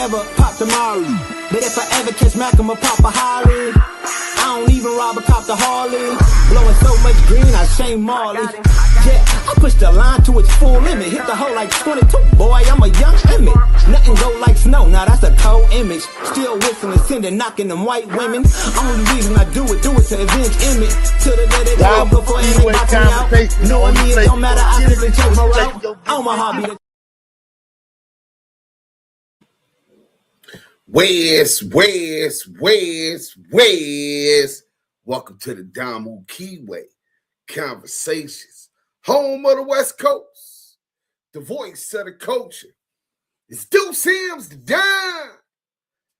ever pop the Mari. But if I ever catch Mac, I'ma pop a Holly. I don't even rob a cop the Harley. Blowing so much green, I shame Marley. Yeah, I push the line to its full limit. Hit the hole like 22, boy, I'm a young inmate. Nothing go like snow, now that's a cold image. Still whistling, sending, knocking them white women. Only reason I do it to avenge image. To the day they go before they box me out. Knowing me, it don't matter, I simply take my route. On my hobby. Where's welcome to the Damu Kiwe Conversations, home of the West Coast, the voice of the culture. It's Duse M's the Dime.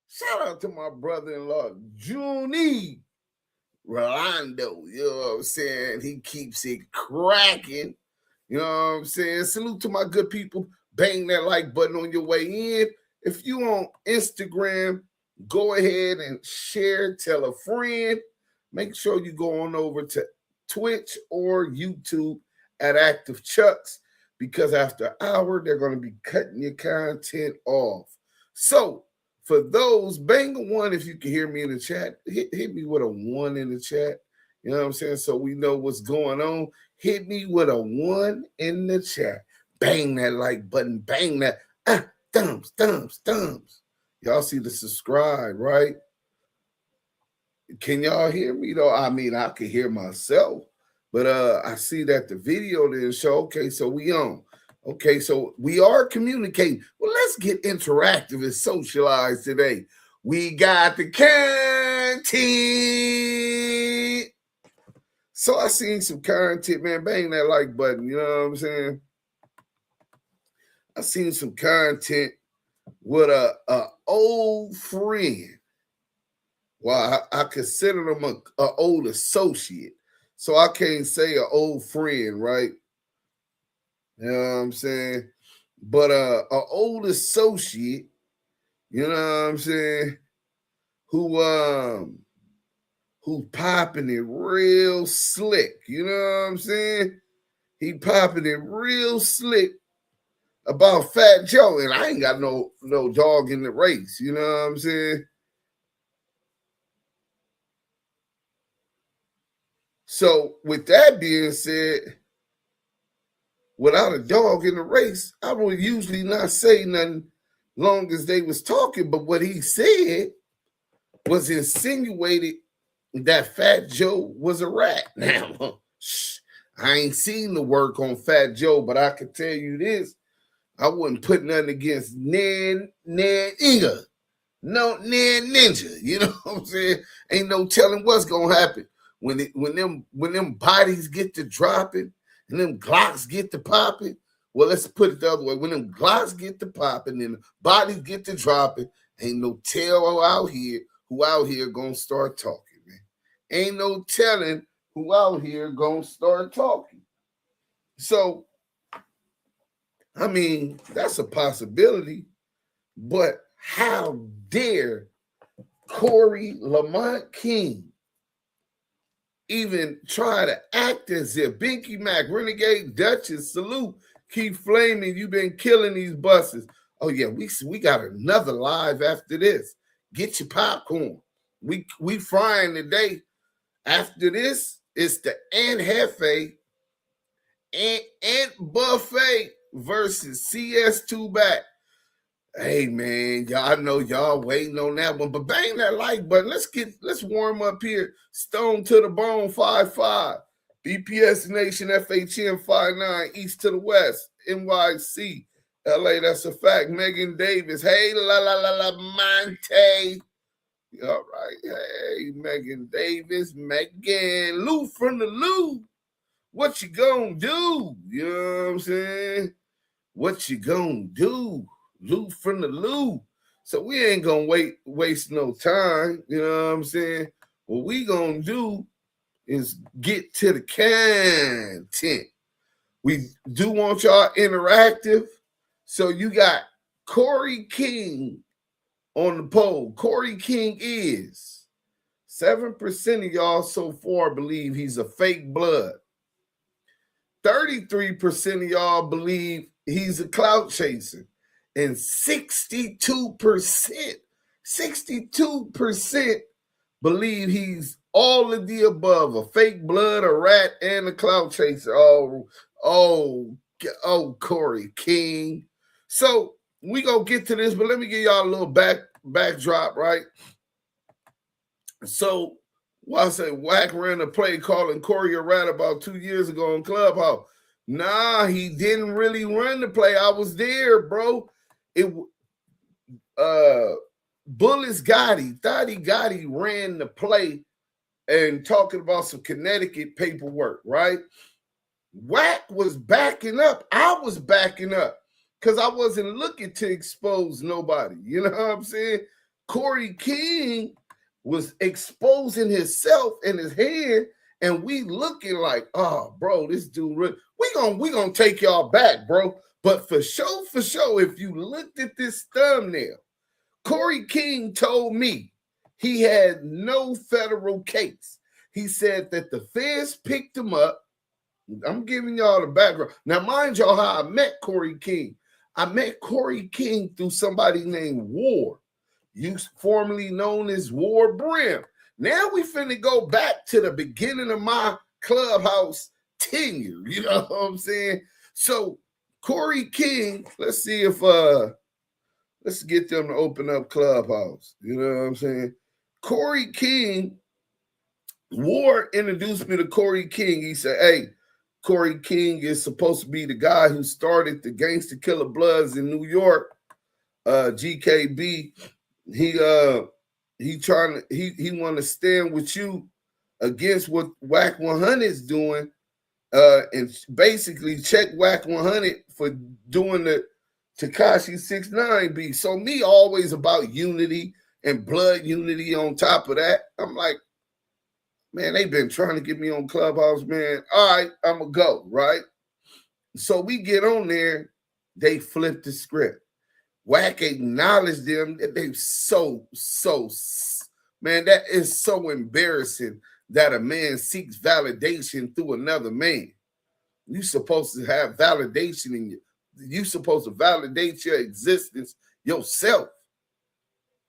Shout out to my brother-in-law, Junie Rolando. You know what I'm saying? He keeps it cracking. You know what I'm saying? Salute to my good people. Bang that like button on your way in. If you on Instagram, go ahead and share, tell a friend. Make sure you go on over to Twitch or YouTube at Active Chucks, because after hour, they're going to be cutting your content off. So for those, bang a one if you can hear me in the chat. Hit me with a one in the chat. You know what I'm saying? So we know what's going on. Hit me with a one in the chat. Bang that like button. Bang that. Thumbs. Y'all see the subscribe, right? Can y'all hear me though? I mean, I can hear myself, but I see that the video didn't show. Okay, so we on. Okay, so we are communicating. Well, let's get interactive and socialize today. We got the content. So I seen some content, man. Bang that like button. You know what I'm saying? I seen some content with a old friend. Well, I consider him an old associate. So I can't say an old friend, right? You know what I'm saying? But an old associate, you know what I'm saying, who popping it real slick. You know what I'm saying? He popping it real slick about Fat Joe, and I ain't got no dog in the race. You know what I'm saying? So with that being said, without a dog in the race, I would usually not say nothing long as they was talking, but what he said was insinuated that Fat Joe was a rat. Now, I ain't seen the work on Fat Joe, but I can tell you this. I wouldn't put nothing against Nan Inga. No Nan Ninja. You know what I'm saying? Ain't no telling what's gonna happen when them bodies get to dropping and them Glocks get to popping. Well, let's put it the other way. When them Glocks get to popping and the bodies get to dropping, ain't no tell who out here gonna start talking, man. Ain't no telling who out here gonna start talking. So I mean, that's a possibility, but how dare Corey Lamont King even try to act as if Binky Mac, Renegade Duchess, salute, keep flaming, you've been killing these buses. Oh yeah, we got another live after this. Get your popcorn. We frying today. After this, it's the Ant Hefe and Buffet versus CS2 back. Hey man, y'all know y'all waiting on that one, but bang that like button. Let's warm up here. Stone to the bone 5-5. BPS Nation FHM 5-9. East to the west. NYC. LA, that's a fact. Megan Davis. Hey, la Monte. All right. Hey, Megan Davis. Megan. Lou from the Lou. What you gonna do? You know what I'm saying? What you gonna do? Lou from the Lou. So we ain't gonna waste no time. You know what I'm saying? What we gonna do is get to the content. We do want y'all interactive. So you got Corey King on the poll. Corey King is 7% of y'all so far believe he's a fake blood. 33% of y'all believe he's a clout chaser. and 62% believe he's all of the above, a fake blood, a rat, and a clout chaser. Oh, Corey King. So we gonna get to this, but let me give y'all a little backdrop, right? So I say Wack ran a play calling Corey a rat about 2 years ago on Clubhouse. Nah, he didn't really run the play. I was there, bro. Bullets Thotty ran the play and talking about some Connecticut paperwork, right? Wack was backing up. I was backing up because I wasn't looking to expose nobody. You know what I'm saying? Corey King was exposing himself and his hand, and we looking like, oh, bro, this dude, we gonna take y'all back, bro. But for sure, if you looked at this thumbnail, Corey King told me he had no federal case. He said that the feds picked him up. I'm giving y'all the background. Now, mind y'all how I met Corey King. I met Corey King through somebody named War, formerly known as War Brim. Now we finna go back to the beginning of my Clubhouse tenure. You know what I'm saying? So Corey King, let's see if let's get them to open up Clubhouse. You know what I'm saying? Corey King, War introduced me to Corey King. He said, hey, Corey King is supposed to be the guy who started the Gangster Killer Bloods in New York, GKB. He want to stand with you against what Wack 100 is doing, and basically check Wack 100 for doing the Tekashi 6ix9ine beat. So me always about unity and blood unity on top of that. I'm like, man, they've been trying to get me on Clubhouse, man. All right, I'm going to go, right? So we get on there. They flip the script. Wack acknowledged them that they man, that is so embarrassing that a man seeks validation through another man. You're supposed to have validation in you. You're supposed to validate your existence yourself.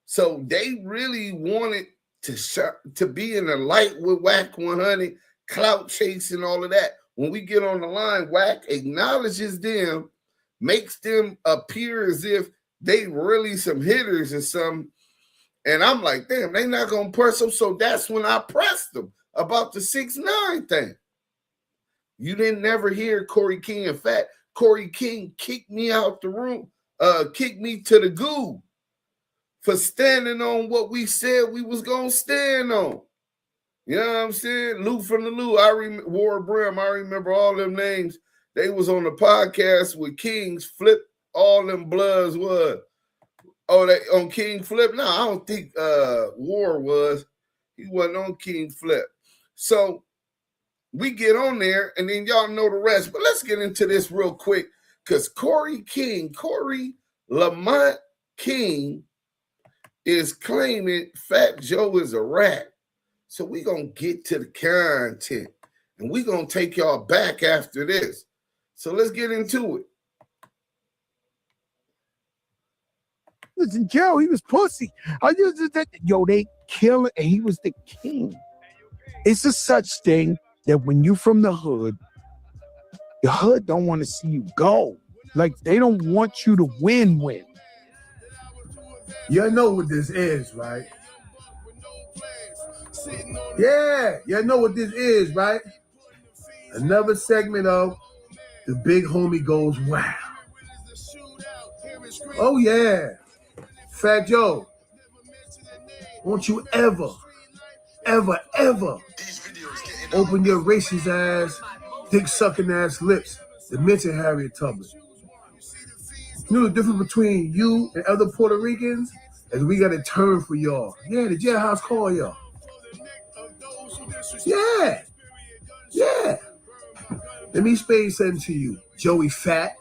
So they really wanted to be in the light with Wack 100, clout chasing, all of that. When we get on the line, Wack acknowledges them, makes them appear as if they really some hitters or something. And I'm like, damn, they not going to press them. So that's when I pressed them about the 6ix9ine thing. You didn't never hear Corey King. In fact, Corey King kicked me out the room, kicked me to the goo for standing on what we said we was going to stand on. You know what I'm saying? Lou from the Lou, War Brim, I remember all them names. They was on the podcast with Kings Flip, all them bloods was. Oh, they on King Flip? No, I don't think War was. He wasn't on King Flip. So we get on there, and then y'all know the rest. But let's get into this real quick, because Corey Lamont King, is claiming Fat Joe is a rat. So we're going to get to the content, and we're going to take y'all back after this. So let's get into it. Listen, Joe, he was pussy. Yo, they kill it, and he was the king. It's a such thing that when you from the hood don't want to see you go. Like, they don't want you to win. You know what this is, right? Yeah, you know what this is, right? Another segment of The Big Homie Goes Wow. Oh, yeah. Fat Joe, won't you ever open your racist ass, dick-sucking ass lips to mention Harriet Tubman? You know the difference between you and other Puerto Ricans? Is we got a term for y'all. Yeah, the jailhouse call y'all. Yeah. Let me explain something to you. Joey Fat,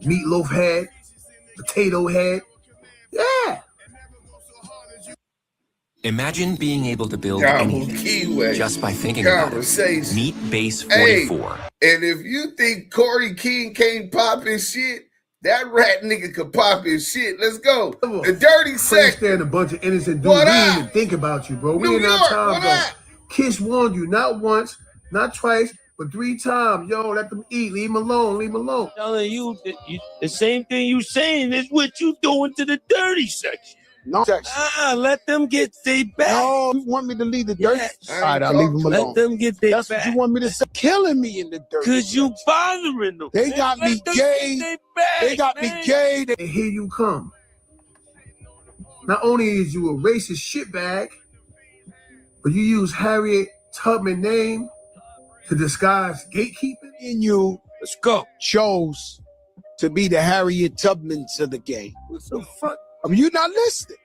Meatloaf Head, Potato Head. Yeah. Imagine being able to build Damu anything Kiwe just by thinking about it. Meet Base 44. Hey, and if you think Corey King can't pop his shit, That rat nigga could pop his shit. Let's go. The dirty section. Stand a bunch of innocent dudes. We didn't even think about you, bro. We in our time, bro. Kiss warned you not once, not twice, but 3 times. Yo, let them eat. Leave them alone. Leave them alone. Telling you, the same thing you saying is what you doing to the dirty section. No section. Let them get their back. No, you want me to leave the dirty? Yes. All right, I'll leave them alone. Let them get their That's back. what you want me to say. Killing me in the dirty. Cause you bothering them. They got me gay. They got me gay. And here you come. Not only is you a racist shitbag, but you use Harriet Tubman name to disguise gatekeeping. And you, Let's go. chose to be the Harriet Tubmans of the game. What the fuck? I mean, you're not listening.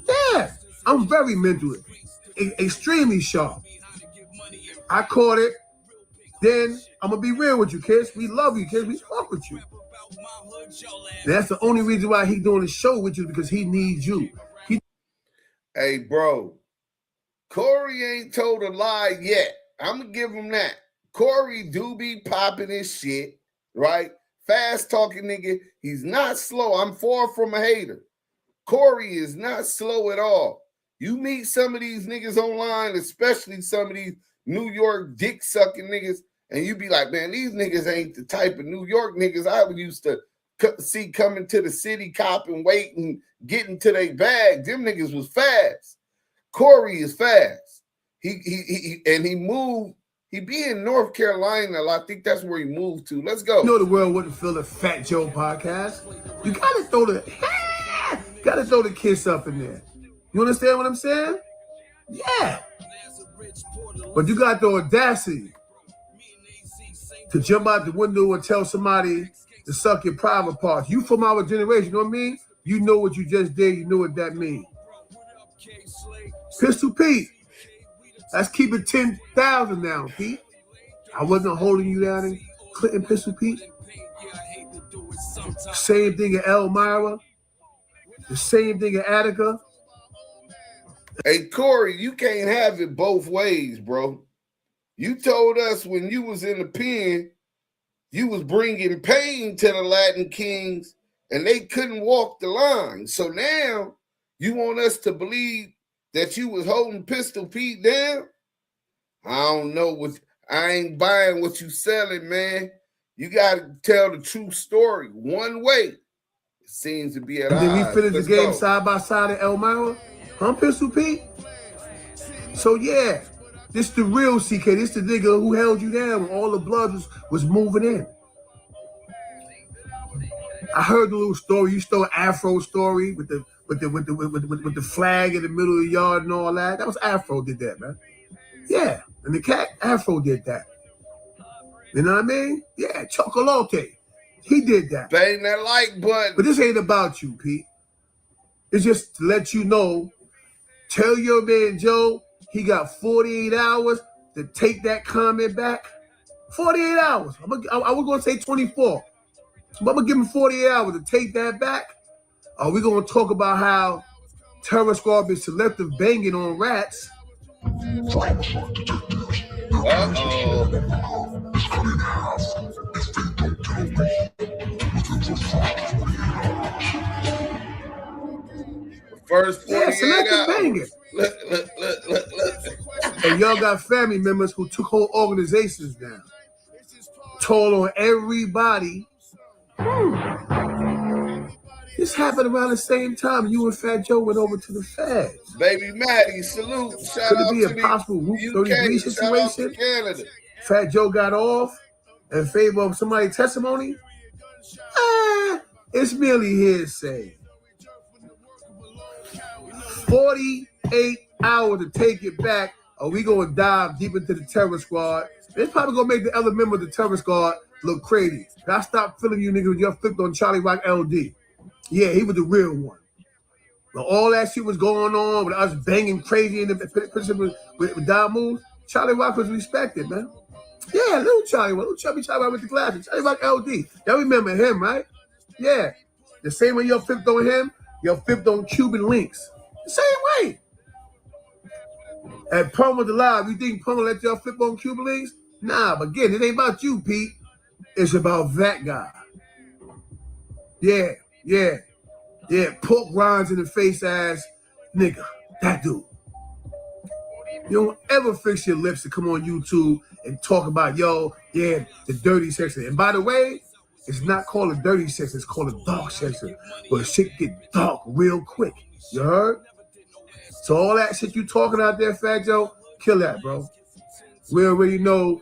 Yeah, I'm very mentally, extremely sharp. I caught it. Then I'm gonna be real with you, kids. We love you, kids. We fuck with you. That's the only reason why he doing the show with you, because he needs you. Hey, bro. Corey ain't told a lie yet. I'm gonna give him that. Corey do be popping his shit, right? Fast talking nigga. He's not slow. I'm far from a hater. Corey is not slow at all. You meet some of these niggas online, especially some of these New York dick sucking niggas, and you be like, man, these niggas ain't the type of New York niggas I used to see coming to the city, cop and wait and getting to their bag. Them niggas was fast. Corey is fast. He moved. He be in North Carolina. I think that's where he moved to. Let's go. You know the world wouldn't feel the Fat Joe podcast. You gotta throw the kiss up in there. You understand what I'm saying? Yeah. But you got the audacity to jump out the window and tell somebody to suck your private parts. You from our generation, you know what I mean? You know what you just did. You know what that means. Pistol Pete. Let's keep it 10,000 now, Pete. I wasn't holding you down in Clinton, Pistol Pete. Same thing at Elmira. The same thing at Attica. Hey, Corey, you can't have it both ways, bro. You told us when you was in the pen, you was bringing pain to the Latin Kings, and they couldn't walk the line. So now you want us to believe that you was holding Pistol Pete down? I don't know. I ain't buying what you selling, man. You got to tell the true story one way. It seems to be at odds. And then we finished the game side by side at Elmira. Huh, Pistol Pete? So, yeah, this the real CK. This the nigga who held you down when all the blood was moving in. I heard the little story. You stole an Afro story with the flag in the middle of the yard and all that. That was Afro did that, man. Yeah, and the cat Afro did that. You know what I mean? Yeah, Chocolote. He did that. Bang that like button. But this ain't about you, Pete. It's just to let you know. Tell your man Joe he got 48 hours to take that comment back. 48 hours. I was going to say 24. But I'm going to give him 48 hours to take that back. We're going to talk about how Terror Squad been selective banging on rats. First 48 hours. Banging. Look. And y'all got family members who took whole organizations down. Told on everybody. This happened around the same time you and Fat Joe went over to the feds. Baby Maddie, salute. Shout Could it out be to a possible Route 33 situation? Canada. Fat Joe got off in favor of somebody's testimony? It's merely hearsay. 48 hours to take it back, or we gonna dive deep into the Terror Squad. It's probably gonna make the other member of the Terror Squad look crazy. I stopped feeling you niggas when y'all flipped on Charlie Rock LD. Yeah, he was the real one. When all that shit was going on with us banging crazy in the prison with Damu, Charlie Rock was respected, man. Yeah, little chubby Charlie Rock with the glasses. Charlie Rock LD. Y'all remember him, right? Yeah. The same way y'all flipped on him, y'all flipped on Cuban Links. The same way. And Pun was alive. You think Pun will let y'all flip on Cuban Links? Nah, but again, it ain't about you, Pete. It's about that guy. Yeah. Pork rinds in the face ass nigga. That dude. You don't ever fix your lips to come on YouTube and talk about, the dirty section. And by the way, it's not called a dirty section, it's called a dark section. But shit get dark real quick. You heard? So all that shit you talking out there, Fat Joe, kill that, bro. We already know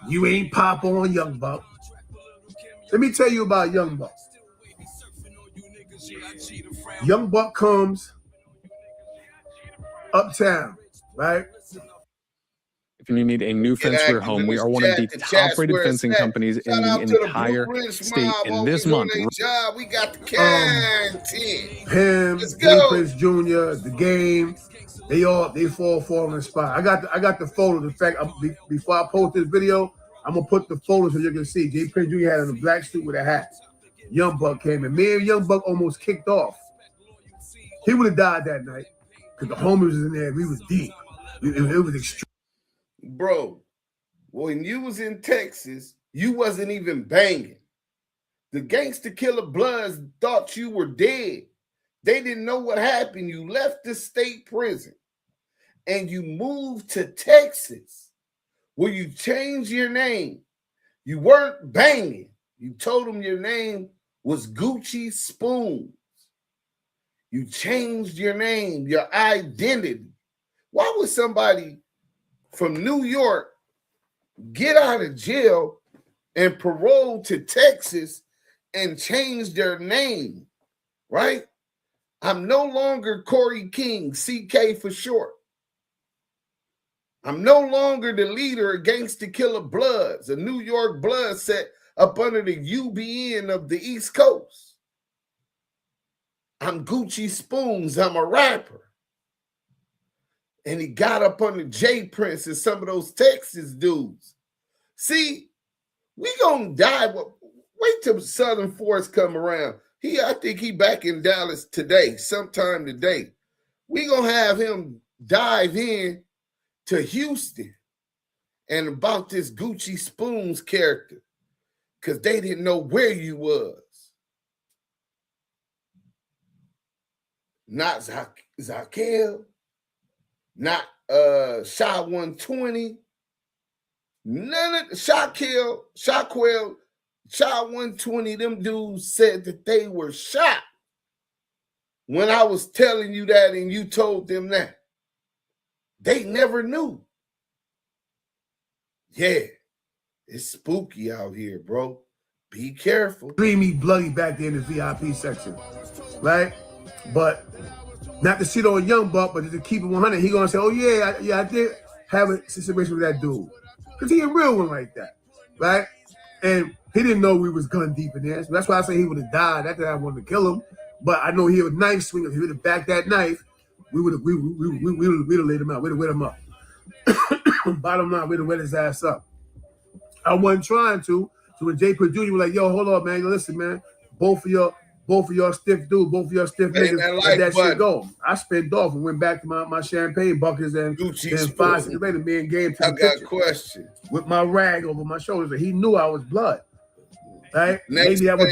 you ain't pop on Young Buck. Let me tell you about Young Buck. Young Buck comes uptown, right? If you need a new fence for your home, we are one of the top-rated fencing companies in the entire state. And this month, we got the content. Him, Jay Prince Jr., the game, they fall on the spot. I got the photos. In fact, before I post this video, I'm gonna put the photos so you can see. Jay Prince Jr. had on a black suit with a hat. Young Buck came in. Me and Young Buck almost kicked off. He would have died that night because the homies was in there. We was deep. It was extreme. Bro, when you was in Texas, you wasn't even banging. The gangster killer Bloods thought you were dead. They didn't know what happened. You left the state prison and you moved to Texas where you changed your name. You weren't banging. You told them your name was Gucci Spoons. You changed your name, your identity. Why would somebody from New York get out of jail and parole to Texas and change their name, right? I'm no longer Corey King, CK for short. I'm no longer the leader of Gangsta Killer Bloods, a New York blood set up under the UBN of the East Coast. I'm Gucci Spoons. I'm a rapper. And he got up under J Prince and some of those Texas dudes. See, we gonna die. Wait till Southern Force come around. I think he back in Dallas today, sometime today. We gonna have him dive in to Houston and about this Gucci Spoons character because they didn't know where you was. Not Zakel, not Sha 120, none of Shaquille, Sha 120, them dudes said that they were shot when I was telling you that and you told them that. They never knew. Yeah, it's spooky out here, bro. Be careful. Dreamy, bloody back there in the VIP section, right? But not to shit on Young Buck, but to keep it 100, he gonna say, "Oh yeah, I did have a situation with that dude," because he a real one like that, right? And he didn't know we was gun deep in there, so that's why I say he would have died. Not that I wanted to kill him, but I know he was knife swinger. If he would have backed that knife, we would have laid him out. We'd have wet him up. Bottom line, we'd have wet his ass up. I wasn't trying to. So when J. Prince Jr. was like, "Yo, hold on, man. Listen, man. Both of y'all stiff dudes, both of y'all stiff niggas, let that shit go." I spent off and went back to my champagne buckets and then 5 seconds later, me and Gabe took I got a question. With my rag over my shoulders, and he knew I was blood. Right? Next maybe I was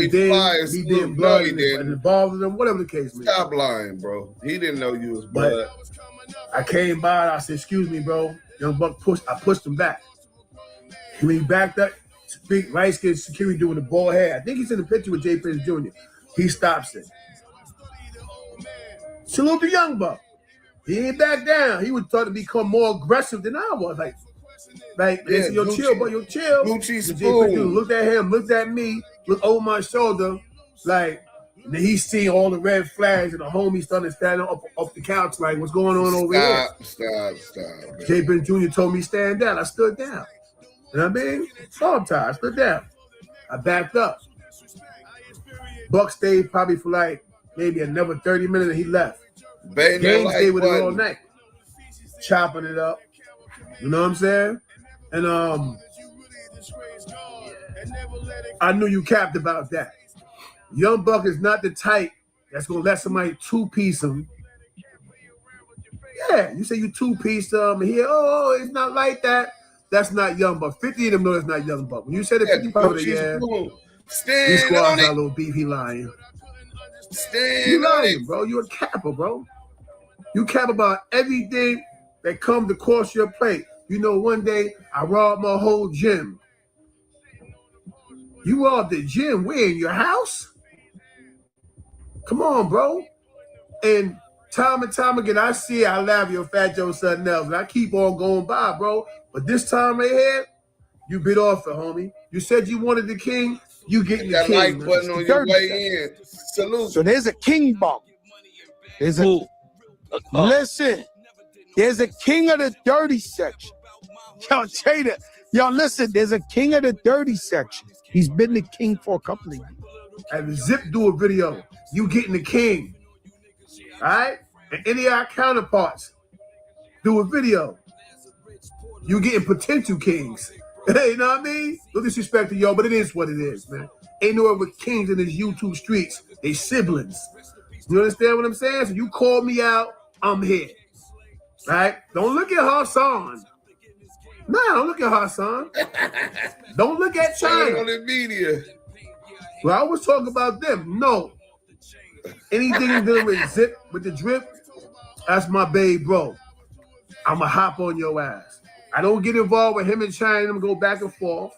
he did blood and involved in him, whatever the case may be. Stop lying, bro. He didn't know you was blood. But I came by and I said, "Excuse me, bro." Young Buck I pushed him back. When he backed up, big light-skinned security dude with a bald head. I think he's in the picture with J. Prince Jr. He stops it. Salute the Young Buck. He ain't back down. He was thought to become more aggressive than I was. Like they said, "Yo, Gucci, chill, bro, yo, chill." Gucci Spoon. Looked at him, looked at me, looked over my shoulder, like, and then he seen all the red flags, and the homie started standing up the couch, like, "What's going on over here?" Stop. J. Prince Jr. told me stand down. I stood down. You know what I mean? Sometimes I stood down. I backed up. Buck stayed probably for like maybe another 30 minutes and he left. Game stayed with it all night. Chopping it up. You know what I'm saying? And I knew you capped about that. Young Buck is not the type that's gonna let somebody two-piece him. Yeah, you say you two-piece him and here, "Oh, it's not like that." That's not Young Buck. 50 of them know it's not Young Buck. When you say the 50 powder, Stand He squads on our it. little beef. He lying. Stand You on lying, it. bro. You a capper, bro. You cap about everything that comes across your plate. You know, one day I robbed my whole gym. You robbed the gym? Where, in your house? Come on, bro. And time again, I see it, I laugh your Fat Joe something else. And I keep on going by, bro. But this time right here, you bit off it, homie. You said you wanted the king, you getting the That king. like Man. button on your way in. Salute. So there's a king bump. There's a listen. There's a king of the dirty section. Yo, Jada. Yo, listen. There's a king of the dirty section. He's been the king for a couple of years. And Zip do a video. You getting the king. All right? And any of our counterparts do a video. You getting potential kings. You know what I mean? No disrespect to y'all, but it is what it is, man. Ain't no other kings in these YouTube streets. They siblings. You understand what I'm saying? So you call me out, I'm here. Right? Don't look at Hassan. Nah, don't look at Hassan. Don't look at China. On the media. Well, I was talking about them. No. Anything dealing with Zip, with the drip, that's my babe, bro. I'ma hop on your ass. I don't get involved with him and China. I'm go back and forth.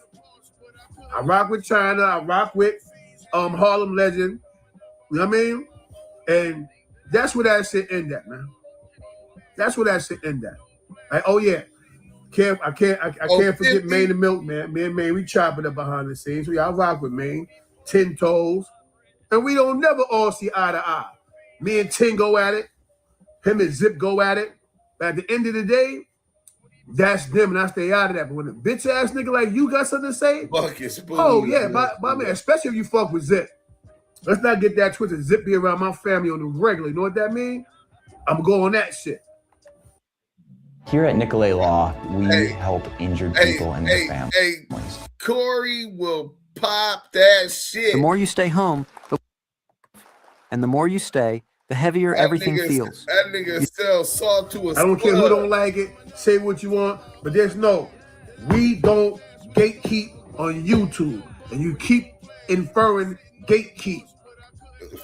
I rock with China. I rock with Harlem Legend. You know what I mean? And that's where that shit end at, man. That's where that shit end at. Like, oh yeah. I can't forget Maine the Milkman. Me and Maine, we chopping up behind the scenes. So yeah, I rock with Maine. 10 toes. And we don't never all see eye to eye. Me and 10 go at it. Him and Zip go at it. But at the end of the day, that's them, and I stay out of that. But when a bitch ass nigga like you got something to say, oh yeah, my man, especially if you fuck with Zip. Let's not get that twisted. Zip be around my family on the regular. You know what that mean? I'm going that shit. Here at Nicolay Law, we help injured people and their families. Corey will pop that shit. The more you stay home, and the more you stay, the heavier everything feels. That nigga sells salt to us. I don't care who don't like it. Say what you want, but there's no. We don't gatekeep on YouTube, and you keep inferring gatekeep.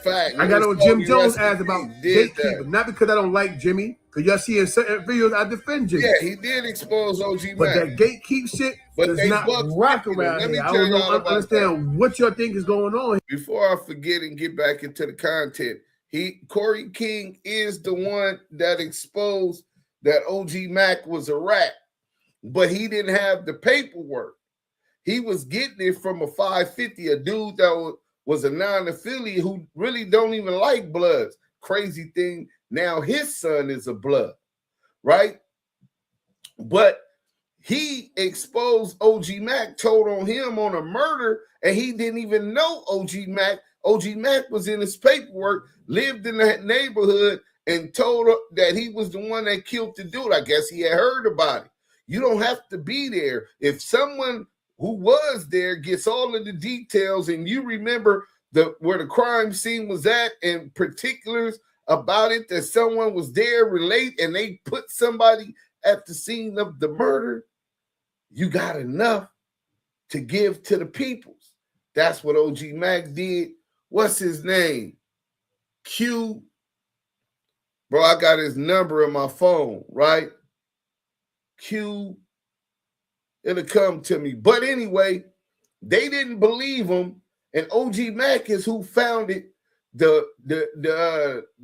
Fact. I got on Jim Jones ads about gatekeeping, not because I don't like Jimmy, because y'all see in certain videos I defend Jimmy. Yeah, he did expose OG Mac. But that gatekeep shit does not rock around here. I don't know, understand what y'all think is going on. Before I forget and get back into the content, Corey King is the one that exposed that OG Mac was a rat, but he didn't have the paperwork. He was getting it from a 550, a dude that was a non-affiliate who really don't even like Bloods. Crazy thing, now his son is a Blood, right? But he exposed OG Mac, told on him on a murder, and he didn't even know OG Mac. OG Mac was in his paperwork, lived in that neighborhood, and told her that he was the one that killed the dude. I guess he had heard about it. You don't have to be there. If someone who was there gets all of the details and you remember where the crime scene was at and particulars about it, that someone was there, relate, and they put somebody at the scene of the murder, you got enough to give to the peoples. That's what OG Mac did. What's his name? Q. Bro, I got his number in my phone, right? Q. It'll come to me. But anyway, they didn't believe him. And OG Mac is who founded the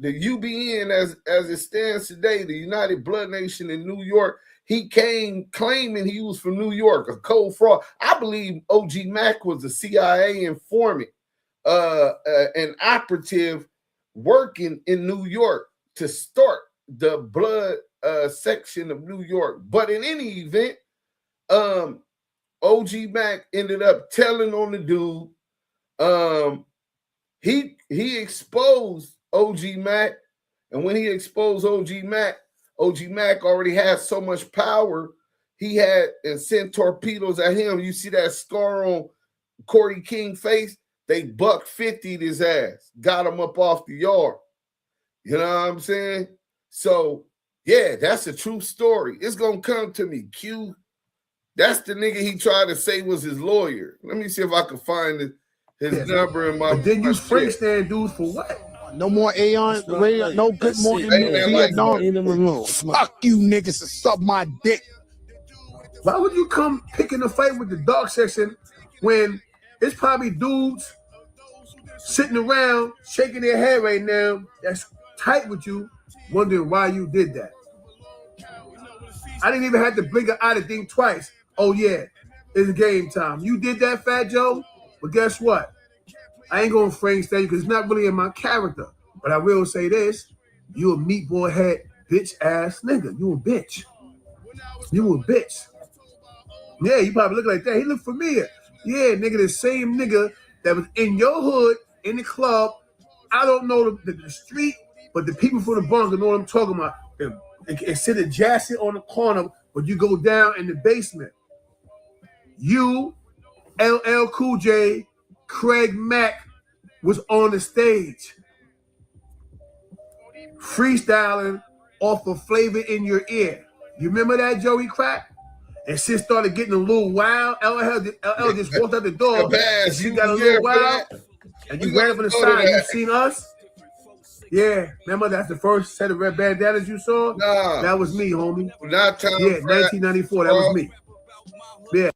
UBN as it stands today, the United Blood Nation in New York. He came claiming he was from New York, a cold fraud. I believe OG Mac was a CIA informant, an operative working in New York to start the blood section of New York. But in any event, OG Mac ended up telling on the dude. He exposed OG Mac, and when he exposed OG Mac already had so much power. He had and sent torpedoes at him. You see that scar on Corey King's face? They $150'd his ass, got him up off the yard. You know what I'm saying? So yeah, that's a true story. It's gonna come to me. Q. That's the nigga he tried to say was his lawyer. Let me see if I can find his number in my. But then you Frankstan dudes for what? No more Aeon, radio, no Good Morning Vietnam. Fuck you niggas to suck my dick. Why would you come picking a fight with the dark section when it's probably dudes sitting around shaking their head right now that's tight with you, wondering why you did that? I didn't even have to blink an eye to think twice. Oh yeah, it's game time. You did that, Fat Joe, but guess what? I ain't gonna Frankstan you because it's not really in my character. But I will say this: you a meatball head bitch ass nigga. You a bitch. You a bitch. Yeah, you probably look like that. He look familiar. Yeah, nigga, the same nigga that was in your hood, in the club. I don't know the street, but the people from the Bronx know what I'm talking about. And sit a jacket on the corner, but you go down in the basement. You, LL Cool J, Craig Mack was on the stage, freestyling off of Flavor in Your Ear. You remember that, Joey Crack? And shit started getting a little wild. LL just walked out the door. And she got a little wild. And you ran up on the side. You seen us? Yeah. Remember that's the first set of red bandanas you saw? Nah. That was me, homie. Not Tom. Yeah, 1994. That was me. Yeah.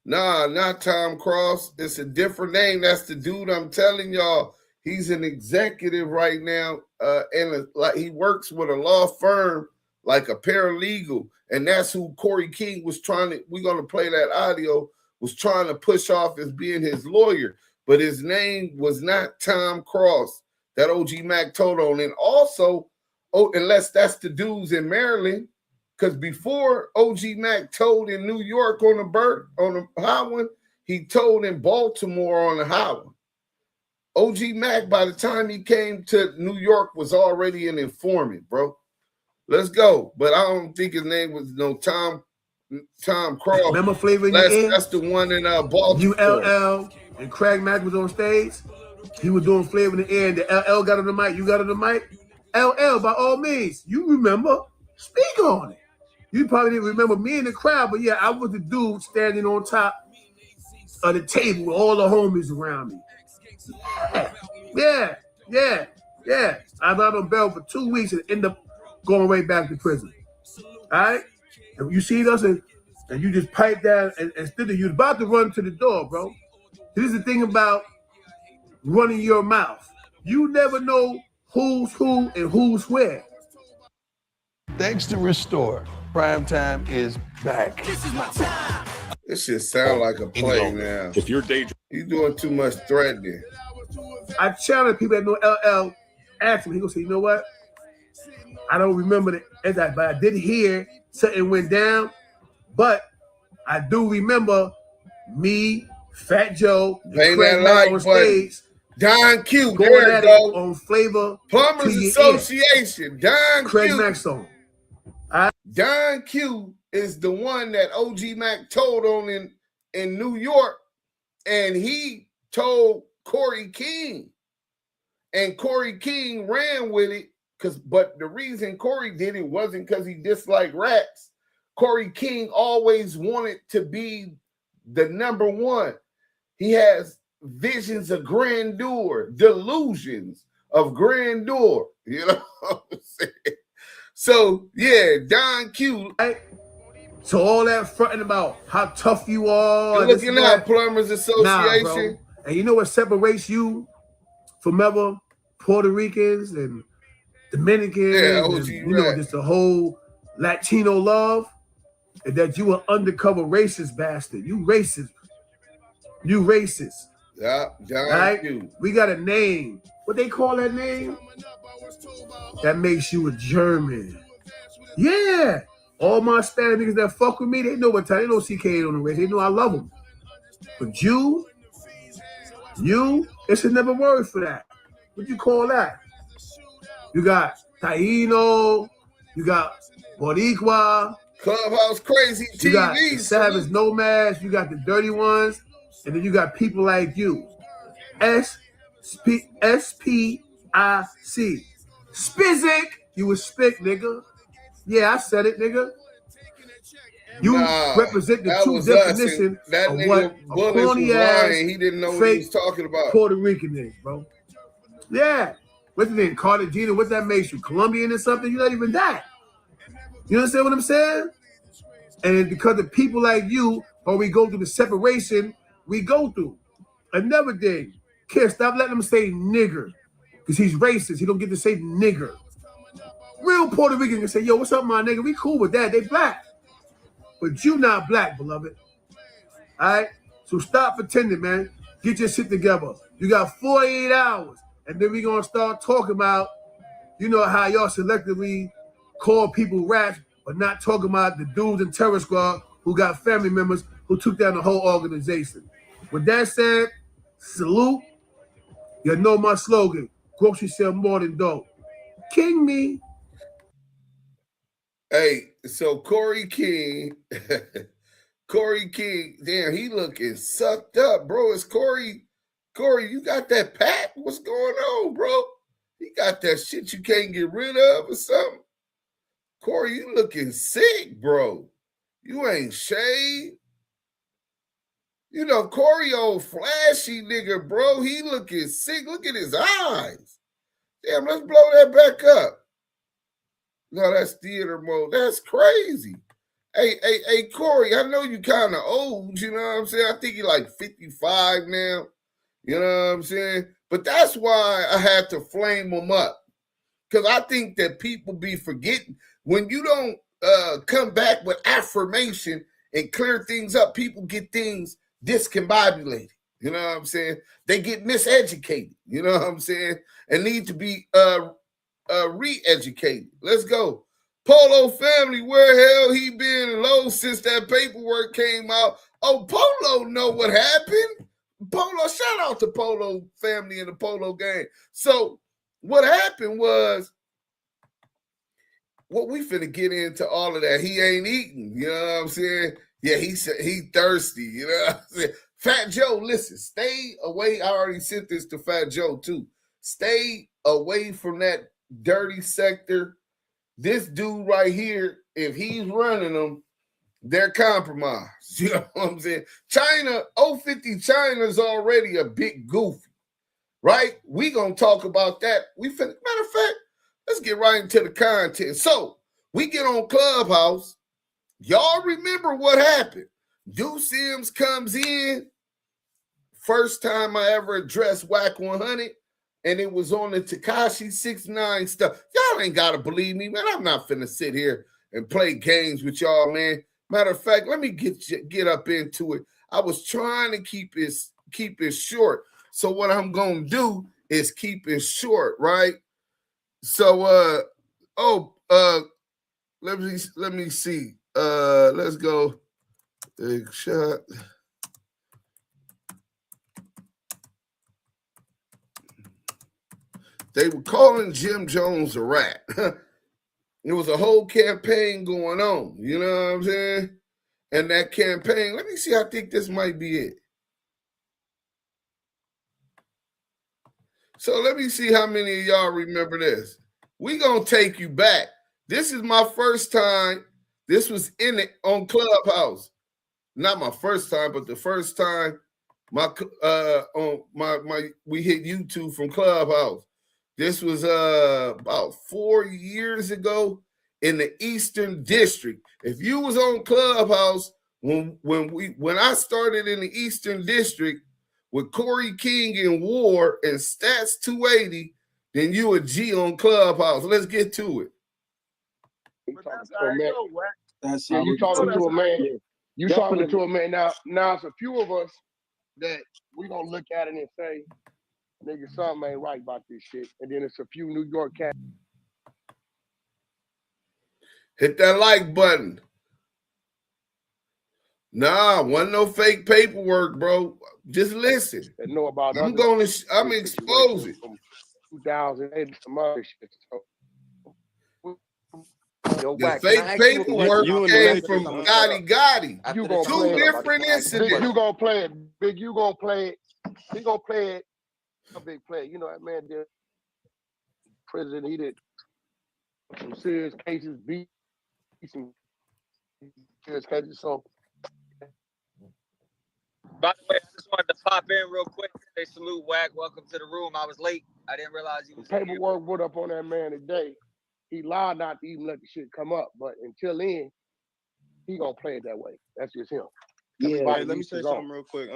Nah, not Tom Cross. It's a different name. That's the dude I'm telling y'all. He's an executive right now. And like he works with a law firm, like a paralegal. And that's who Corey King was trying to, we're going to play that audio, was trying to push off as being his lawyer. But his name was not Tom Cross that OG Mac told on. And also, unless that's the dudes in Maryland, because before OG Mac told in New York on the highway, he told in Baltimore on the highway. OG Mac, by the time he came to New York, was already an informant, bro. Let's go. But I don't think his name was no Tom Cross. Remember Flavor in Your Ear? That's the one in Baltimore. ULL and Craig Mack was on stage. He was doing Flavor in the Air, and the LL got on the mic. You got on the mic? LL, by all means, you remember. Speak on it. You probably didn't remember me in the crowd, but yeah, I was the dude standing on top of the table with all the homies around me. Yeah. I was out on bail for 2 weeks and end up going right back to prison. All right? And you see us and you just pipe down and still you're about to run to the door, bro. This is the thing about running your mouth. You never know who's who and who's where. Thanks to Restore, Primetime is back. This shit sound like a play now. If you're dangerous, you doing too much threatening. I challenge people that know LL, ask him, he gonna say, you know what? I don't remember it, but I did hear something went down, but I do remember me, Fat Joe, and Craig Mack on stage. Don Q, going at it on Flavor Plumbers Association. Don Craig Q. Mack song. Don Q is the one that OG Mac told on in New York, and he told Corey King, and Corey King ran with it. But the reason Corey did it wasn't because he disliked rats. Corey King always wanted to be the number one. He has visions of grandeur, delusions of grandeur. You know what I'm saying? So, yeah, Don Q. Right? So all that fronting about how tough you are. You're looking at Plumbers Association. Nah, bro. And you know what separates you from other Puerto Ricans and Dominicans, and, just the whole Latino love, and that you an undercover racist bastard. You racist. Yeah, right? We got a name. What they call that name? That makes you a German. Yeah. All my Spanish niggas that fuck with me, they know what time. They know CK on the race. They know I love them. But you, it's another word for that. What you call that? You got Taino, you got Boricua, Clubhouse Crazy TV, you got Savage Nomads, you got the dirty ones, and then you got people like you. SPIC. Spizik. You was spick, nigga. Yeah, I said it, nigga. You represent the true definition of what a corny ass, he didn't know what fake he was talking about. Puerto Rican is, bro. Yeah. What's the name? Cartagena. What that makes you? Colombian or something? You're not even that. You understand what I'm saying? And because of people like you, or we go through the separation we go through. Another thing, kid, stop letting him say nigger. Because he's racist. He don't get to say nigger. Real Puerto Rican can say, yo, what's up, my nigga? We cool with that. They black. But you not black, beloved. All right? So stop pretending, man. Get your shit together. You got 48 hours. And then we're going to start talking about, you know, how y'all selectively call people rats, but not talking about the dudes in Terror Squad who got family members who took down the whole organization. With that said, salute. You know my slogan. Grocery sell more than dope. King me. Hey, so Corey King, damn, he looking sucked up, bro. It's Corey, you got that pack? What's going on, bro? You got that shit you can't get rid of or something? Corey, you looking sick, bro. You ain't shaved. You know, Corey old flashy nigga, bro. He looking sick. Look at his eyes. Damn, let's blow that back up. No, that's theater mode. That's crazy. Hey, Corey, I know you kind of old, you know what I'm saying? I think you're like 55 now. You know what I'm saying? But that's why I had to flame him up. Because I think that people be forgetting. When you don't come back with affirmation and clear things up, people get things discombobulated. You know what I'm saying? They get miseducated. You know what I'm saying? And need to be re-educated. Let's go. Polo family, where the hell he been low since that paperwork came out? Oh, Polo know what happened. Polo, shout out to Polo family and the Polo gang. So what happened was, what we finna get into all of that. He ain't eating, you know what I'm saying? Yeah, he said he thirsty, you know what I'm saying? Fat Joe, listen, stay away. I already sent this to Fat Joe too. Stay away from that dirty sector. This dude right here, if he's running them, they're compromised. You know what I'm saying? China, 050 China's already a big goofy, right? We gonna talk about that. Matter of fact, let's get right into the content. So we get on Clubhouse. Y'all remember what happened? Duse M comes in. First time I ever addressed Whack 100. And it was on the Tekashi 69 stuff. Y'all ain't got to believe me, man. I'm not finna sit here and play games with y'all, man. Matter of fact, let me get up into it. I was trying to keep it short. So what I'm going to do is keep it short, right? So, let me see. Let's go. Big shot. They were calling Jim Jones a rat. There was a whole campaign going on. You know what I'm saying? And that campaign, let me see. I think this might be it. So let me see how many of y'all remember this. We gonna take you back. This is my first time. This was on Clubhouse. Not my first time, but the first time we hit YouTube from Clubhouse. This was about 4 years ago in the Eastern District. If you was on Clubhouse when I started in the Eastern District with Corey King and War and Stats 280, then you a G on Clubhouse. Let's get to it. You talking to a man. You talking to a man. Now it's a few of us that we gonna look at it and say, nigga, something ain't right about this shit. And then it's a few New York cats. Hit that like button. Nah, wasn't no fake paperwork, bro. Just listen. That know about I'm expose it. From 2008, some other shit. The fake paperwork came from Gotti. Two different incidents. You gonna play it, Big. You gonna play it. He gonna play it. A big player. You know that man did prison. He did some serious cases, beat some Just catch you some. By the way, I just wanted to pop in real quick. Say salute, Wack. Welcome to the room. I was late. I didn't realize you was here. Paperwork put up on that man today. He lied not to even let the shit come up, but until then, he gonna play it that way. That's just him. Yeah, hey, let me say something real quick.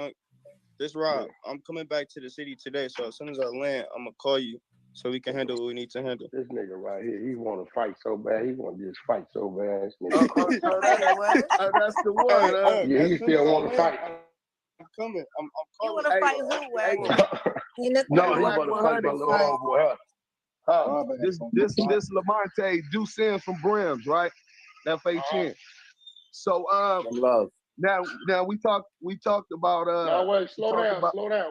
This Rob, I'm coming back to the city today, so as soon as I land, I'm gonna call you so we can handle what we need to handle. This nigga right here, he want to fight so bad. He want to just fight so bad. That's the one. Yeah, he still want to fight. I'm coming. I'm You calling. want to fight who, Wack? No, he want to fight my little homeboy. This Lamont Duse M from Brims, right? FHN. So now we talked about Now wait, slow down.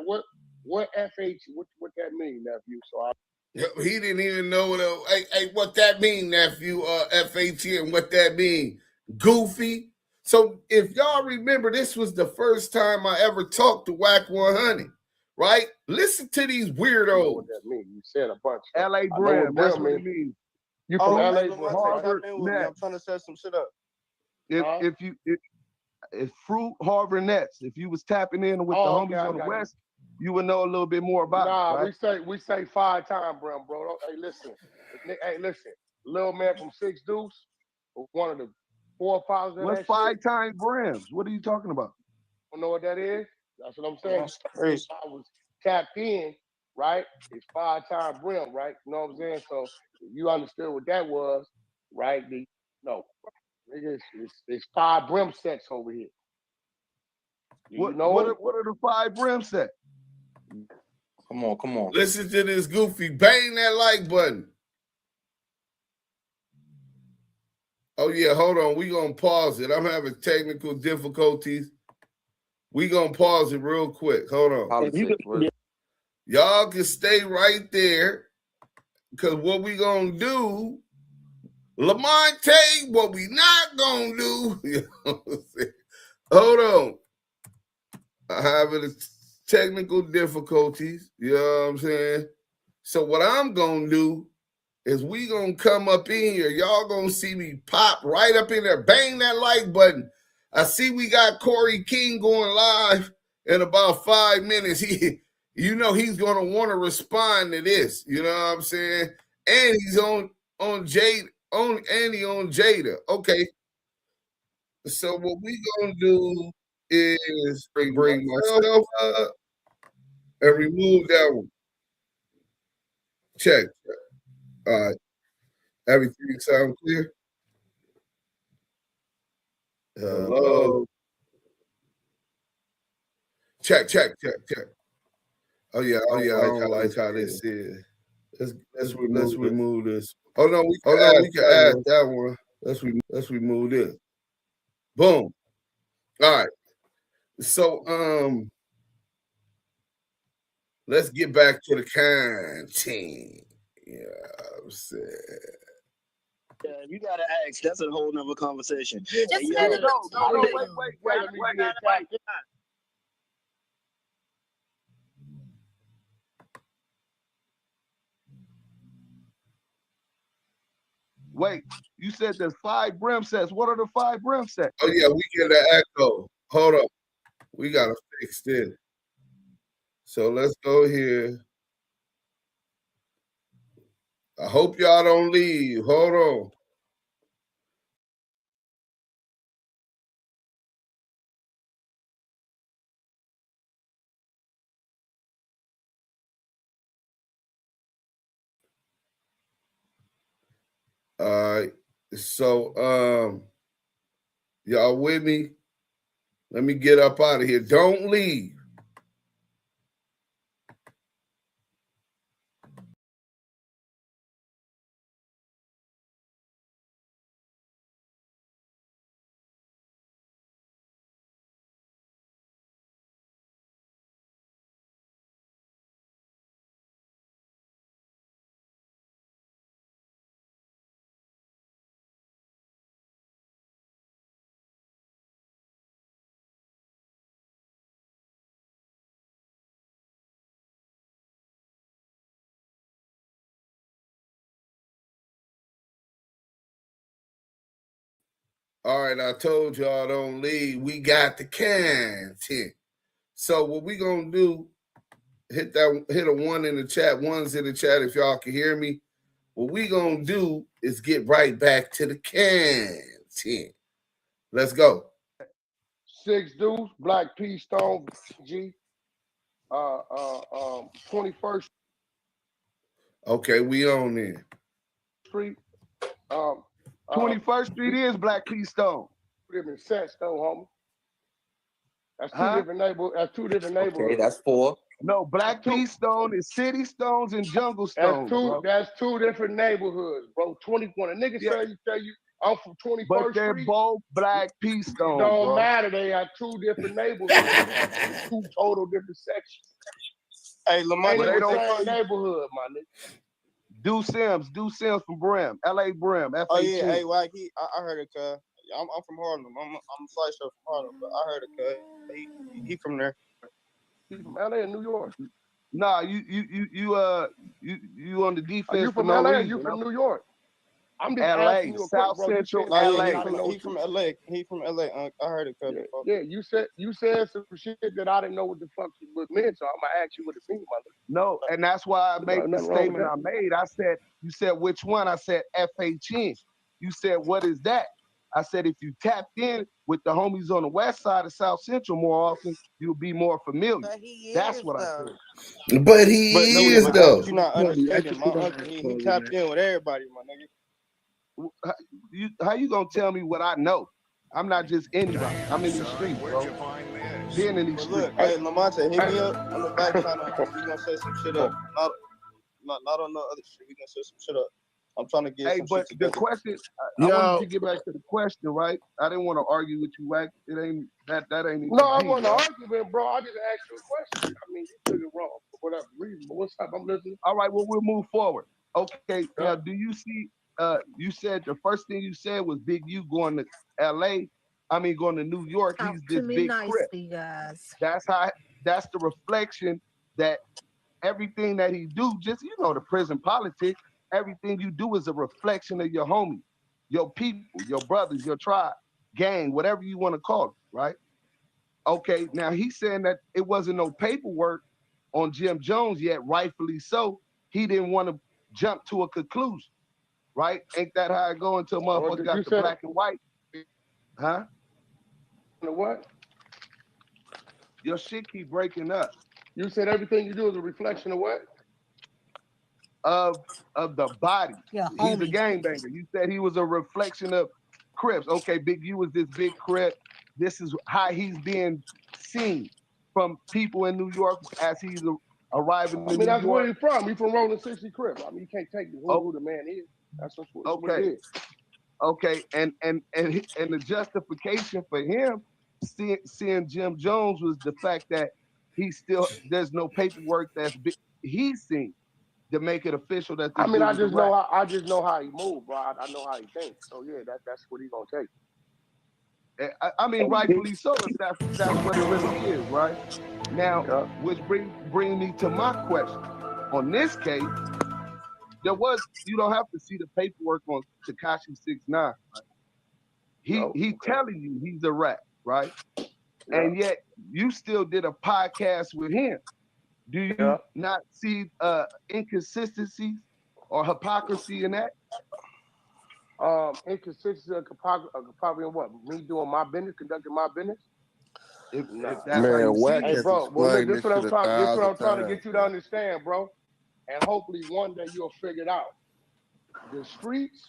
What FH? What that mean, nephew? He didn't even know what that mean, nephew. FHN, what that mean? Goofy. So if y'all remember, this was the first time I ever talked to Wack 100, right? Listen to these weirdos. You know what that mean? You said a bunch. LA Brim, that's what it means. You from LA? I'm trying to set some shit up. If Fruit Harvard Nets, if you was tapping in with the homies on the West, you would know a little bit more about it. Right? we say 5-time bro. Hey, listen. Little man from 6 Deuce, one of the 4 fathers. What's 5-time Brims? What are you talking about? Don't know what that is? That's what I'm saying. I was tapped in, right? It's 5-time Brim, right? You know what I'm saying? So you understood what that was, right? It's 5 Brim sets over here. What are the 5 Brim sets? Come on. Listen to this goofy. Bang that like button. Oh, yeah, hold on. We going to pause it. I'm having technical difficulties. We going to pause it real quick. Hold on. Y'all can stay right there because what we going to do, Lamonte, what we not going to do, you know what I'm saying? Hold on. I'm having technical difficulties, you know what I'm saying? So what I'm going to do is we going to come up in here. Y'all going to see me pop right up in there. Bang that like button. I see we got Corey King going live in about 5 minutes. He's going to want to respond to this. You know what I'm saying? And he's on Jada. On Jada. Okay. So what we going to do is bring myself up and remove that one. Check. All right. Everything sound clear? Hello. Check. Oh yeah. I like how this is. Let's remove this. Oh no, we can add that one. Let's remove this. Boom. All right. So let's get back to the content. Yeah, I'm saying. Yeah, you gotta ask. That's a whole nother conversation. Just let it go. Wait. Wait, you said there's 5 Brim sets. What are the 5 Brim sets? Oh yeah, we get an echo. Hold up. We gotta fix this. So let's go here. I hope y'all don't leave. Hold on. All right. So y'all with me? Let me get up out of here. Don't leave. All right, I told y'all don't leave. We got the content. So what we gonna do? Hit a 1 in the chat. 1's in the chat if y'all can hear me. What we gonna do is get right back to the content. Let's go. 6 Deuce, Black P Stone, G. 21st Okay, we on there. Street. 21st Street is Black P Stone. Different sets though, homie. That's two different neighborhoods. That's 2 different neighborhoods. Okay, that's 4. No, Black P Stone is City Stones and Jungle Stones. That's two different neighborhoods, bro. 21. A nigga tell you I'm from 21st but they're Street. both Black P Stones. Don't matter. They are 2 different neighborhoods. 2 total different sections. Hey, Lamont, they don't same neighborhood, my nigga. Duse Sims from Brim, LA Brim. F-18. Oh yeah, hey, Wack, I heard it, cuz. I'm from Harlem. I'm a fly show from Harlem, but I heard it, cuz. He from there. He from LA and New York. Nah, you on the defense. Are you from LA or you from New York? I'm just LA, asking you a South question, Central bro. LA. He from LA. He from LA. I heard it, cuz. Yeah, you said some shit that I didn't know what the fuck it meant, so I'm gonna ask you what it means, mother. No, and that's why I made the statement I made. I said, you said which one? I said FHN. You said, what is that? I said, if you tapped in with the homies on the west side of South Central more often, you'll be more familiar. That's what I said. But he is, though. You're not understanding. My uncle, he tapped in with everybody, my nigga. How you gonna tell me what I know? I'm not just anybody. I'm in the streets, bro. Being in these streets. Look, hey, Lamont, hit me up on the back channel. We gonna set some shit up. Not on the other shit. We gonna set some shit up. I'm trying to get some shit together. The question, I wanted to get back to the question, right? I didn't want to argue with you, Wack. It ain't that ain't. No, I wasn't arguing, bro. I just asked you a question. I mean, you took it wrong for whatever reason. But what's up? I'm listening. All right, well, we'll move forward. Okay, now do you see? You said the first thing you said was Big U going to LA. I mean, going to New York. He's this big crip. That's the reflection that everything that he do, just the prison politics. Everything you do is a reflection of your homies, your people, your brothers, your tribe, gang, whatever you want to call it, right? Okay, now he's saying that it wasn't no paperwork on Jim Jones yet, rightfully so. He didn't want to jump to a conclusion, right? Ain't that how it go until motherfuckers got the black and white? Huh? The what? Your shit keep breaking up. You said everything you do is a reflection of what? Of the body. Yeah, he's a gangbanger. You said he was a reflection of Crips. Okay, Big U was this big Crip. This is how he's being seen from people in New York as he's arriving in New York. That's where he's from. He's from Rolling 60 Crip. I mean, you can't take who the man is. That's what it is. Okay, and the justification for him seeing Jim Jones was the fact that there's no paperwork he's seen to make it official that. I just know how he moves, bro. I know how he thinks. So yeah, that's what he's gonna take. I mean, rightfully so. If that's what it really is, right? Now, which bring me to my question. On this case, you don't have to see the paperwork on Tekashi 6ix9ine. Right? He telling you he's a rat, right? Yeah. And yet you still did a podcast with him. Do you not see inconsistencies or hypocrisy in that? Inconsistency or hypocrisy in what? Me doing my business, conducting my business? Man, Wack has explained this what I'm trying to get you to understand, bro. And hopefully one day you'll figure it out. The streets,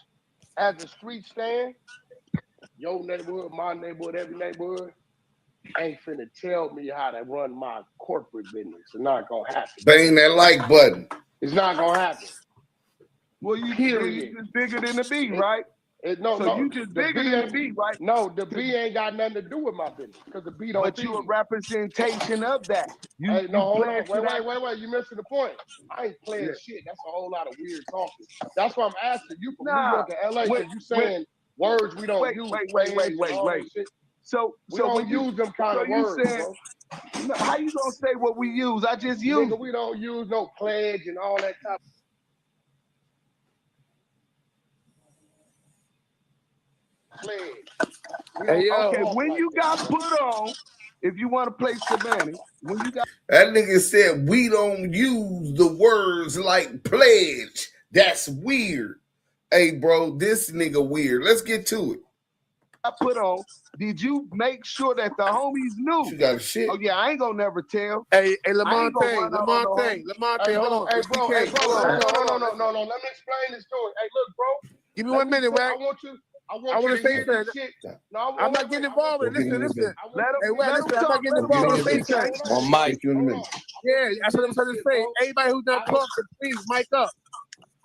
as the streets stand, your neighborhood, my neighborhood, every neighborhood, ain't finna tell me how to run my corporate business. It's not gonna happen. Bang that like button. It's not gonna happen. Well, you just bigger than the B, right? You just bigger than the B, right? No, the B ain't got nothing to do with my business because the B don't. But you a representation of that. Wait. You missing the point. I ain't playing shit. That's a whole lot of weird talking. That's why I'm asking you from New York and LA. You saying words we don't use. Wait. So we don't use them kind of words, bro. How you gonna say what we use? I just use. We don't use no pledge and all that type. pledge. Okay, when you got put on, if you want to play semantics, when you got that nigga said we don't use the words like pledge. That's weird. Hey, bro, this nigga weird. Let's get to it. I put on, did you make sure that the homies knew? You got shit. Oh yeah, I ain't gonna never tell. Hey, Lamonte, hold on. Hey, bro, no. Let me explain this to you. Hey, look, bro. Give me 1 minute, Wack. I want you to say hear this shit. No, I'm not getting involved with it. Listen. Hey, Wack, listen, I'm not getting Let him involved with it. On mic. Yeah, that's what I'm trying to say. Everybody who's not talking, please, mic up.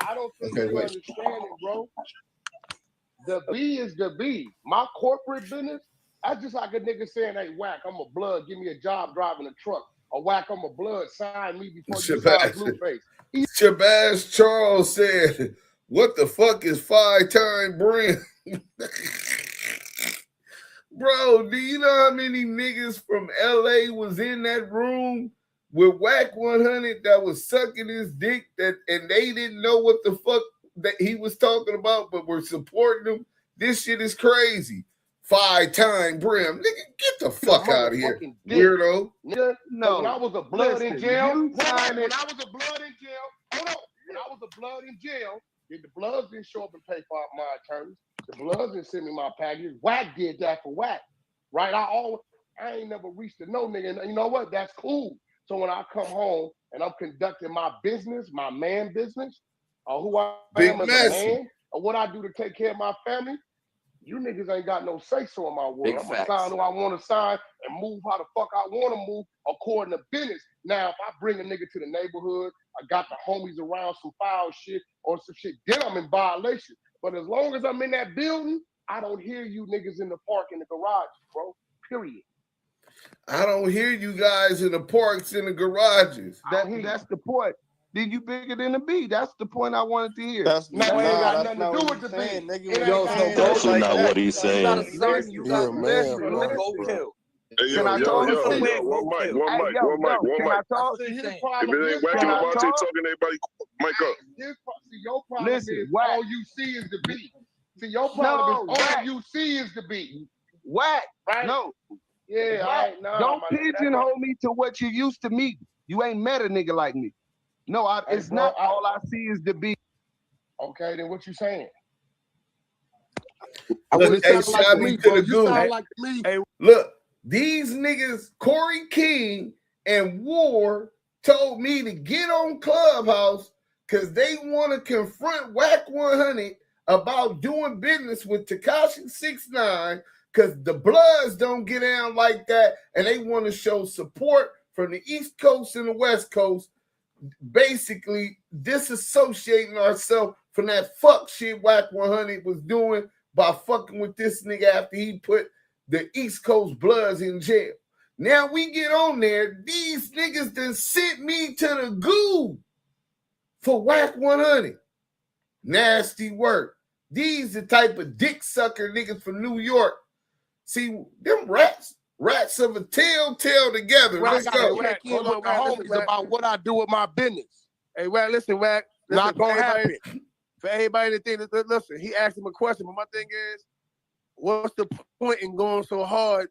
I don't think you understand it, bro. The B is the B. My corporate business, that's just like a nigga saying, hey, Wack, I'm a blood, give me a job driving a truck. Or Wack, I'm a blood, sign me before you sign Blueface. Shabazz Charles said, what the fuck is 5-time brim? Bro, do you know how many niggas from LA was in that room with Wack 100 that was sucking his dick and they didn't know what the fuck that he was talking about, but were supporting him? This shit is crazy. 5-time brim. Nigga, get the fuck out of here, weirdo. Nigga, no. When I was a blood in jail, hold on. The Bloods didn't show up and pay for my attorneys. The Bloods didn't send me my package. Wack did that for Wack, right? I ain't never reached to no nigga. And you know what? That's cool. So when I come home and I'm conducting my business, my man business, or who I am as a man, or what I do to take care of my family, you niggas ain't got no say-so in my world. I'm gonna sign who I want to sign and move how the fuck I want to move according to business. Now, if I bring a nigga to the neighborhood, I got the homies around some foul shit or some shit, then I'm in violation. But as long as I'm in that building, I don't hear you niggas in the park, in the garage, bro. Period. I don't hear you guys in the parks, in the garages. That's the point. Then you bigger than the B. That's the point I wanted to hear. That ain't got nothing to do with the B. That's not what he's saying. You got man, Hey, can I talk? One mic. Can I talk? If it ain't Wack and Lamonte talking, everybody mic up. See, your problem is all you see is the B. See, your problem is all you see is the B. Wack, right? No. Yeah, Wack, don't pigeonhole me to what you used to me. You ain't met a nigga like me. No, it's not all I see is the B. Okay, then what you saying? Look, hey, shout me to the goon. Look, these niggas, Corey King and War, told me to get on Clubhouse because they want to confront Wack 100 about doing business with Tekashi 6ix9ine because the Bloods don't get down like that, and they want to show support from the East Coast and the West Coast, basically disassociating ourselves from that fuck shit Wack 100 was doing by fucking with this nigga after he put the East Coast Bloods in jail. Now we get on there, these niggas done sent me to the goo for Wack 100. Nasty work. These the type of dick sucker niggas from New York. See, them rats of a tail together. Let's go. Hold on, homies about what I do with my business. Hey, Wack, listen, Wack. Not gonna happen. For everybody to think that, listen, he asked him a question, but my thing is, what's the point in going so hard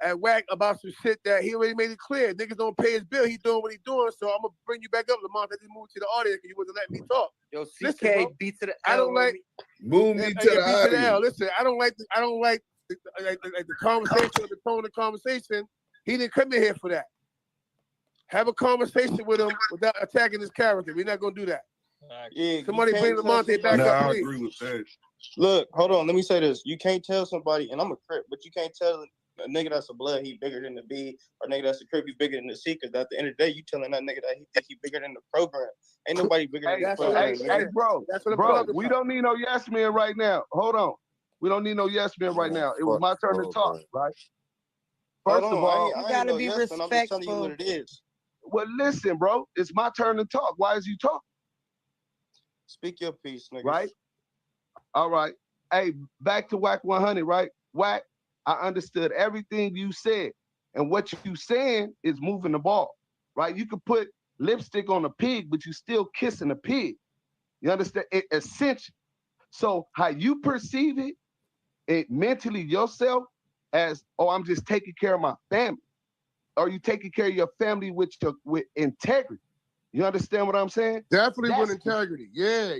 at Wack about some shit that he already made it clear? Niggas don't pay his bill. He doing what he doing. So I'm gonna bring you back up, Lamont. I just moved to the audience because you wasn't letting me talk. Yo, CK, listen, B to the L. I don't like move me to the audience. Listen, I don't like the conversation or the tone of the conversation. He didn't come in here for that. Have a conversation with him without attacking his character. We're not gonna do that. Yeah, somebody bring Lamonte back up, please. I agree with that. Look, hold on. Let me say this. You can't tell somebody, and I'm a Crip, but you can't tell a nigga that's a blood he bigger than the B, or a nigga that's a Crip he bigger than the C. Because at the end of the day, you telling that nigga that he think he bigger than the program. Ain't nobody bigger than the program. Hey, bro, we don't need no yes man right now. Hold on. We don't need no yes man right now. It was my turn to talk, right? First of all, you gotta be respectful. I'm just telling you what it is. Well, listen, bro. It's my turn to talk. Why is you talking? Speak your piece, nigga. Right? All right. Hey, back to Wack 100, right? Wack, I understood everything you said. And what you saying is moving the ball, right? You could put lipstick on a pig, but you still kissing a pig. You understand? It essential. So how you perceive it it mentally yourself as, oh, I'm just taking care of my family. Are you taking care of your family with integrity? You understand what I'm saying? Definitely with integrity. Yeah.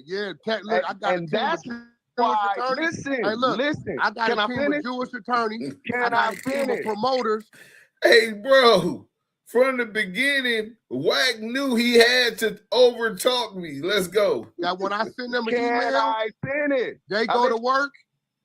Look, I got a team of Jewish attorneys. Listen. I got a team of Jewish attorneys. I got a team of promoters. Hey, bro. From the beginning, Wack knew he had to overtalk me. Let's go. Now, when I send them an email, I finish? They go to work.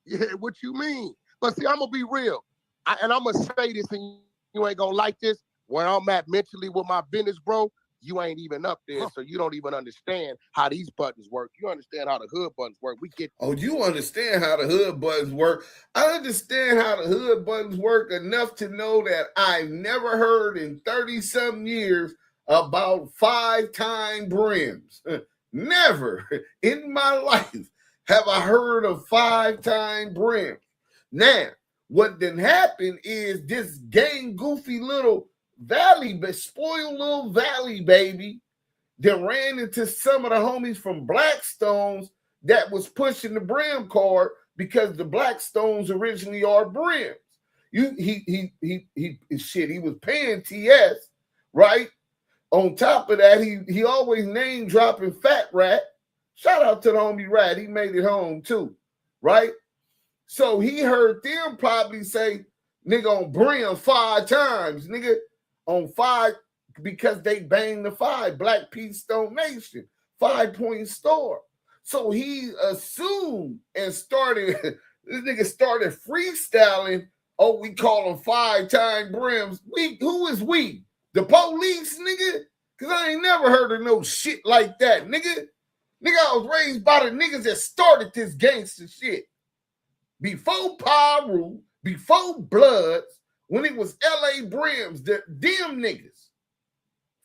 Yeah, what you mean? But see, I'm gonna be real, and I'm gonna say this, and you ain't gonna like this. Where I'm at mentally with my business, bro, you ain't even up there, so you don't even understand how these buttons work. You understand how the hood buttons work. We get. Oh, you understand how the hood buttons work. I understand how the hood buttons work enough to know that I've never heard in 30-something years about 5-time brims. Never in my life have I heard of 5-time brims. Now, what then happened is this gang goofy little spoiled little valley baby that ran into some of the homies from Blackstones that was pushing the brim card because the Blackstones originally are brims. He was paying TS, right? On top of that, he always name dropping Fat Rat. Shout out to the homie Rat. He made it home too, right? So he heard them probably say, nigga, on brim 5 times, nigga, on 5, because they banged the 5, Black Peace Stone Nation, 5-point store. So he assumed and this nigga started freestyling. Oh, we call them 5-time brims. Who is we? The police, nigga? Because I ain't never heard of no shit like that, nigga. Nigga, I was raised by the niggas that started this gangster shit. Before Paru, before Bloods, when it was LA Brims, them niggas.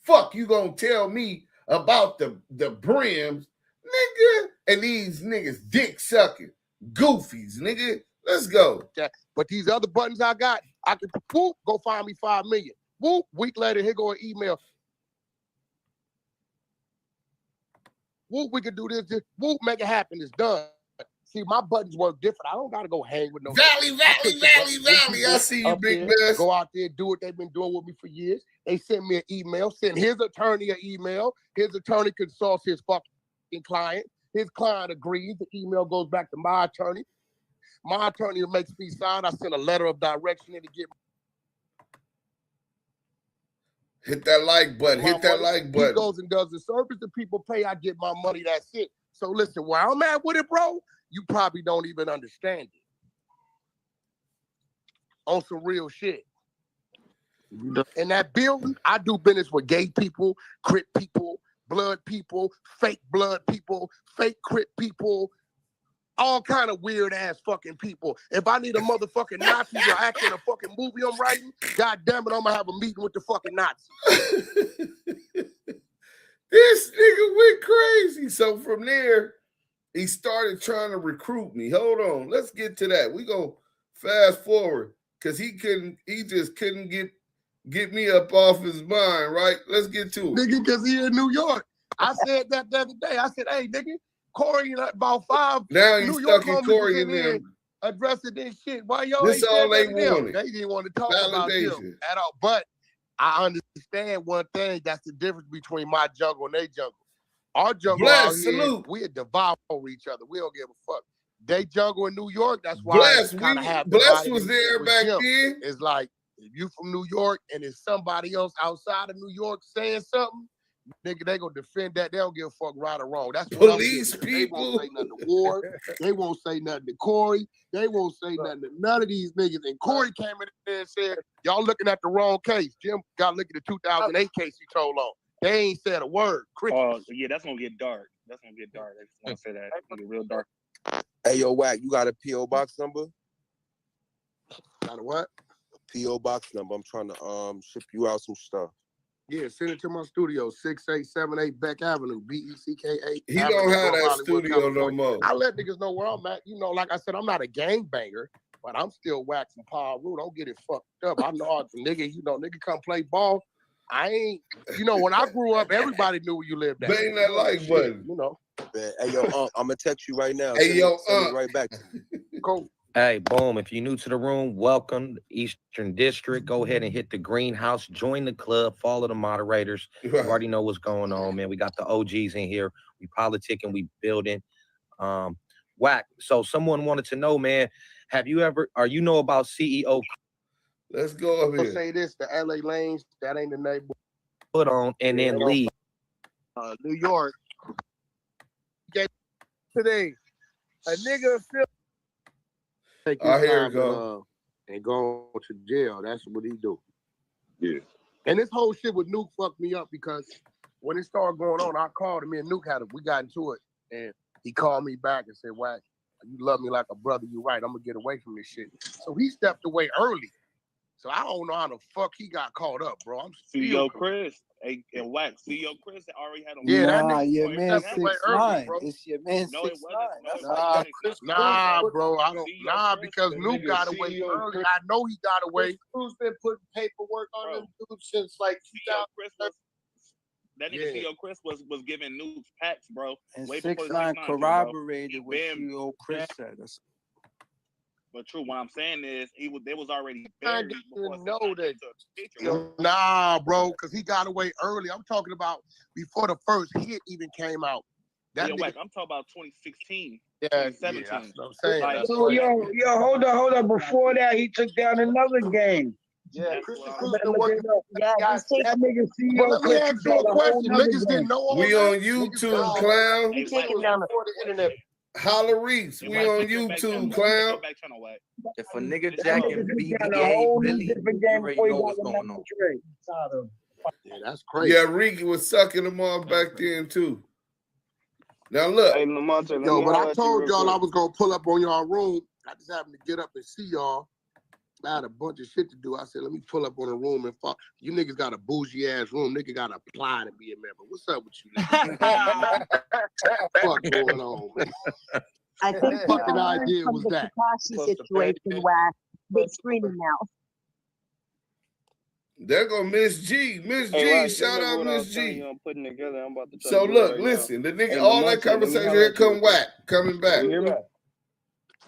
Fuck you gonna tell me about the Brims, nigga, and these niggas dick sucking goofies, nigga. Let's go. But these other buttons I got, I can whoop, go find me 5 million. Whoop, week later, here go an email. Whoop, we can do this. Whoop, make it happen. It's done. See, my buttons work different. I don't gotta go hang with no Valley. I see you, big man. Go out there, do what they've been doing with me for years. They send me an email, send his attorney an email. His attorney consults his fucking client. His client agrees. The email goes back to my attorney. My attorney makes me sign. I send a letter of direction in to get. Hit that like button. Hit that like button. He goes and does the service the people pay. I get my money. That's it. So listen, where I'm at with it, bro, you probably don't even understand it. On some real shit. In that building, I do business with gay people, Crip people, blood people, fake blood people, fake Crip people, all kind of weird ass fucking people. If I need a motherfucking Nazi to act in a fucking movie I'm writing, god damn it, I'm gonna have a meeting with the fucking Nazis. This nigga went crazy. So from there, he started trying to recruit me. Hold on, let's get to that. We go fast forward because he just couldn't get me up off his mind, right? Let's get to it. Nigga, because he in New York. I said that the other day. I said, hey, nigga, Corey about 5 now he's New York stuck in Corey and them. Addressing this shit. Why y'all This ain't all they said that to them? wanted. They didn't want to talk about them at all. But I understand one thing. That's the difference between my jungle and their jungle. Our jungle out here, we devour each other. We don't give a fuck. They jungle in New York. That's why Bless, kind of have Bless was there back him. then. It's like if you from New York and there's somebody else outside of New York saying something, nigga, they gonna defend that. They don't give a fuck right or wrong. That's what police people. They won't say nothing to Ward. They won't say nothing to Corey. They won't say nothing to none of these niggas. And Corey came in there and said, y'all looking at the wrong case. Jim got looking at the 2008 case he told on. They ain't said a word. Oh, yeah, that's gonna get dark. That's gonna get dark. I just want to say that. It's gonna get real dark. Hey, yo, Wack, you got a P.O. box number? Got a what? A P.O. box number. I'm trying to ship you out some stuff. Yeah, send it to my studio, 6878 Beck Avenue, BECK8. He don't have that studio no more. I let niggas know where I'm at. You know, like I said, I'm not a gangbanger, but I'm still waxing Paru. Don't get it fucked up. I know a nigga, nigga come play ball. I ain't, when I grew up, everybody knew where you lived at. Bang that like button. You know. Hey, yo, I'm gonna text you right now. Hey, yo, send it right back to you. Cool. Hey, boom. If you're new to the room, welcome. Eastern District. Go ahead and hit the greenhouse. Join the club. Follow the moderators. You already know what's going on, man. We got the OGs in here. We politicking. We building. Whack. So someone wanted to know, man, you know about CEO? Let's go over I'll here. say this, the LA lanes, that ain't the neighborhood. Put on and then leave. New York. Today, a nigga still take his here time it go. and go to jail. That's what he do. Yeah. And this whole shit with Nuke fucked me up because when it started going on, I called him and Nuke we got into it. And he called me back and said, Wack, you love me like a brother, you right. I'm gonna get away from this shit. So he stepped away early. So I don't know how the fuck he got caught up, bro. I'm CEO Chris, and Wax, CEO Chris already had him. Yeah, that Nah, nigga your man stepped away early, 6'9". bro. It's your man 6'9". Nah, bro. I don't. Nah, because Nuke got away early. I know he got away. Who's been putting paperwork on them dudes since like 2000? That nigga CEO Chris was giving Nuke's packs, bro. And Way before 6'9" 6'9", corroborated what CEO Chris said. But true, what I'm saying is they was already I buried didn't before know that. Nah, bro, because he got away early. I'm talking about before the first hit even came out. That yeah, nigga, Wax, I'm talking about 2016, yeah, 2017. that's what I'm saying. Like, So yo, hold up. Before that, he took down another game. Yeah, Chris Yeah, just take that nigga CEO. Well, let me ask you a question. Niggas didn't know all We that. on YouTube, clown. He taking down before the internet. Holla Reese. We on YouTube, clown. If a nigga That jacking nigga took down a BBA, whole really, different you game already before he know got what's with going on. Trey. Yeah, that's crazy. Yeah, Ricky was sucking them off back then too. Now look. Hey, Lamonte, Yo, but I told y'all I was gonna pull up on y'all room. I just happened to get up and see y'all. I had a bunch of shit to do. I said, let me pull up on a room and fuck. You niggas got a bougie ass room. Nigga got to apply to be a member. What's up with you niggas? What's going on, man? I think fucking idea was that? Takashi situation where big screening now. There go Miss G. Miss G, Hey, shout out Miss G. I'm putting together. I'm about to try So to do it look, right listen, now. the nigga, Hey, all Lamonte, that conversation here come Whack, coming back. You hear me?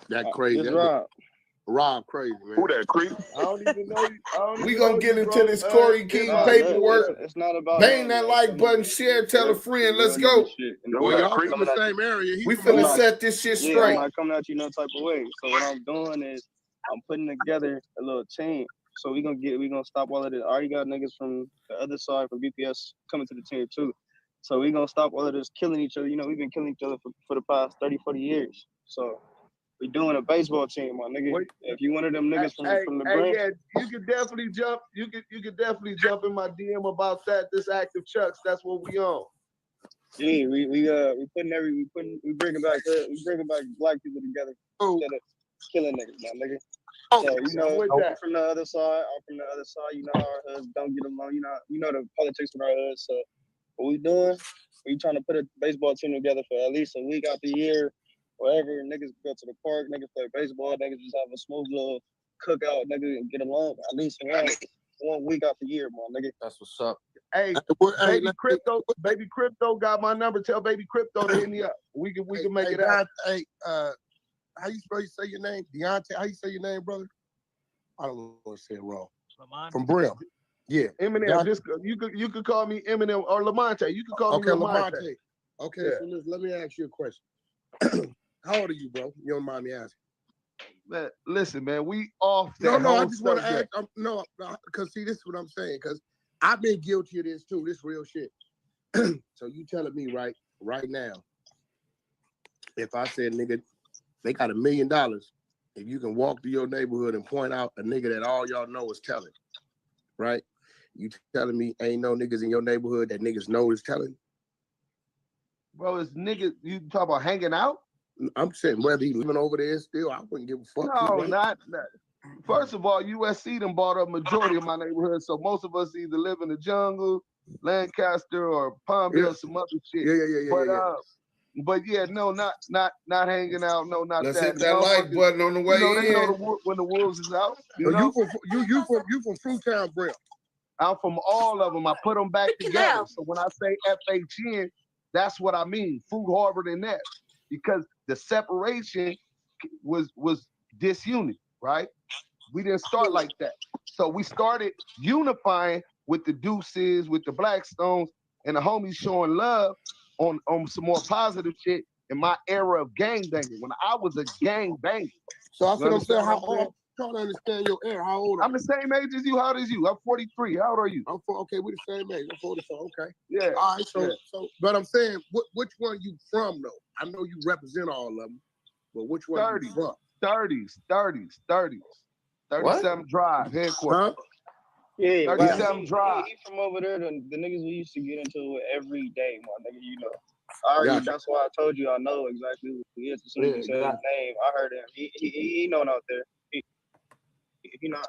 That crazy. It's Rob. Rob crazy, man. Who that creep? I don't even know you. We gonna get into this Corey King paperwork. It's not about Bang that like button, share, tell a friend. Let's go. Well, y'all from the same area. We finna set this shit Yeah, I'm straight. not coming at you no type of way. So what I'm doing is I'm putting together a little team. So we gonna stop all of this. I already got niggas from the other side from BPS coming to the team too. So we gonna stop all of this killing each other. You know, we've been killing each other for the past 30, 40 years. So we doing a baseball team, my nigga. If you one of them niggas from the brain, yeah, you can definitely jump. You can definitely jump in my DM about that. This active Chucks, that's what we on. yeah, we bringing back black people together instead of killing niggas, my nigga. So you know, I'm from the other side. You know, our hoods don't get along. You know the politics with our hoods. So what we doing? We trying to put a baseball team together for at least a week out the year. Wherever niggas go to the park, niggas play baseball, niggas just have a smooth little cookout, nigga, and get along at least one week out the year, my nigga. That's what's up. Hey, baby crypto got my number. Tell baby crypto to hit me up. We can make it out. Hey, how you say your name? Deontay, how you say your name, brother? I don't want to say it wrong. Lamont. From Brim. Yeah. Eminem. Just you could call me Eminem or Lamonte. You could call me Lamonte. Okay, Yeah. so let me ask you a question. How old are you, bro? You don't mind me asking? Man, listen, man, we off that. I just want to ask. No, because see, this is what I'm saying. Because I've been guilty of this too. This real shit. So you telling me right now, if I said, nigga, they got $1 million, if you can walk through your neighborhood and point out a nigga that all y'all know is telling, right? You telling me ain't no niggas in your neighborhood that niggas know is telling? Bro, it's niggas. You talk about hanging out? I'm saying whether he living over there still, I wouldn't give a fuck. No, not. First of all, USC done bought up majority of my neighborhood, so most of us either live in the jungle, Lancaster, or Palmville, some other shit. Yeah. But yeah, no, not hanging out. No, not Let's that. hit that like button on the way You know, they in. know when the wolves is out. You from Fruitown, Brim? I'm from all of them. I put them back together. So when I say FHN, that's what I mean. Fruit Harbor and that, because the separation was disunity, right? We didn't start like that. So we started unifying with the Deuces, with the Blackstones, and the homies showing love on some more positive shit in my era of gangbanging, when I was a gangbanger. So I said, I'm saying, how old? I'm trying to understand your era. How old are you? I'm the same age as you. How old is you? I'm 43. How old are you? I'm okay, we're the same age. I'm 44. Okay. Yeah. All right. So, but I'm saying, which one you from though? I know you represent all of them, but which one 30s, you from? 30s. 37 Drive, headquarters. Huh? Yeah, 37 Drive. He from over there, the niggas we used to get into it every day, my nigga, you know. I already, that's why I told you I know exactly who he is. As soon as you said his name, I heard him. He known out there. He not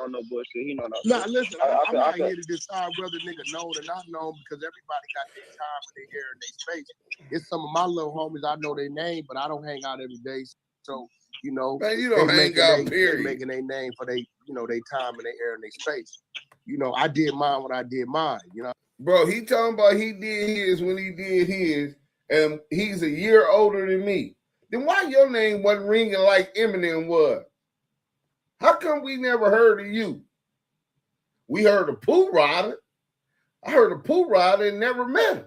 on no bullshit. He know out there. Nah, listen, I'm not here to decide whether nigga known or not known, because everybody got their time and their hair and their space. It's some of my little homies, I know their name, but I don't hang out every day. So, you know, man, you don't hang out, period. They making their name for their, you know, their time and their air and their space. You know, I did mine when I did mine, you know. Bro, he talking about he did his when he did his, and he's a year older than me. Then why your name wasn't ringing like Eminem was? How come we never heard of you? We heard of Pooh Rider. I heard of Pooh Rider and never met him.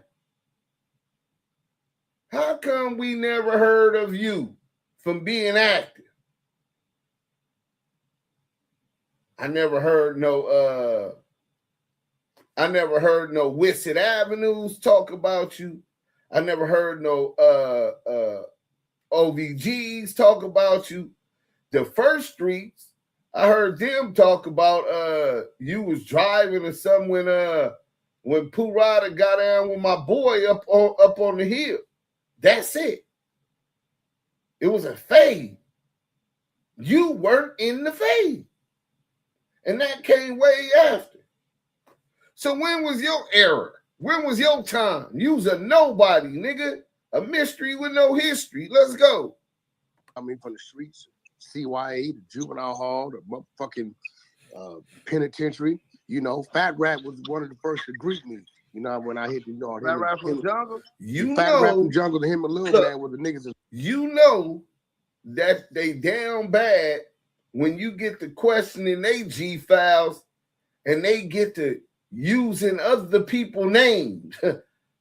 How come we never heard of you from being active? I never heard no Wisset Avenues talk about you. I never heard no OVGs talk about you. The First Streets, I heard them talk about you was driving or something when Pooh Rider got down with my boy up on the hill. That's it. It was a fade. You weren't in the fade. And that came way after. So when was your era? When was your time? You was a nobody, nigga. A mystery with no history. Let's go. I mean, from the streets, CYA, the juvenile hall, the motherfucking penitentiary. You know, Fat Rat was one of the first to greet me. You know, when I hit the yard. Fat Rat from Jungle? Fat Rat from Jungle, and him and Lil Man were the niggas. You know that they down bad when you get to questioning they G files and they get to using other people's names.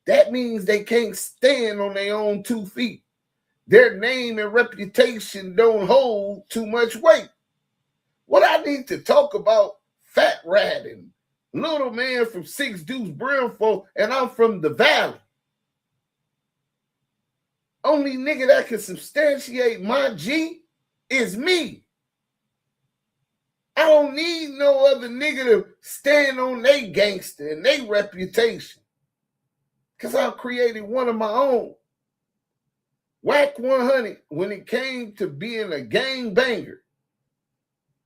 That means they can't stand on their own 2 feet. Their name and reputation don't hold too much weight. What I need to talk about Fat Rat and Little Man from 6 Deuce Brimful, and I'm from the Valley. Only nigga that can substantiate my G is me. I don't need no other nigga to stand on they gangster and they reputation. Because I've created one of my own. Whack 100, when it came to being a gang banger,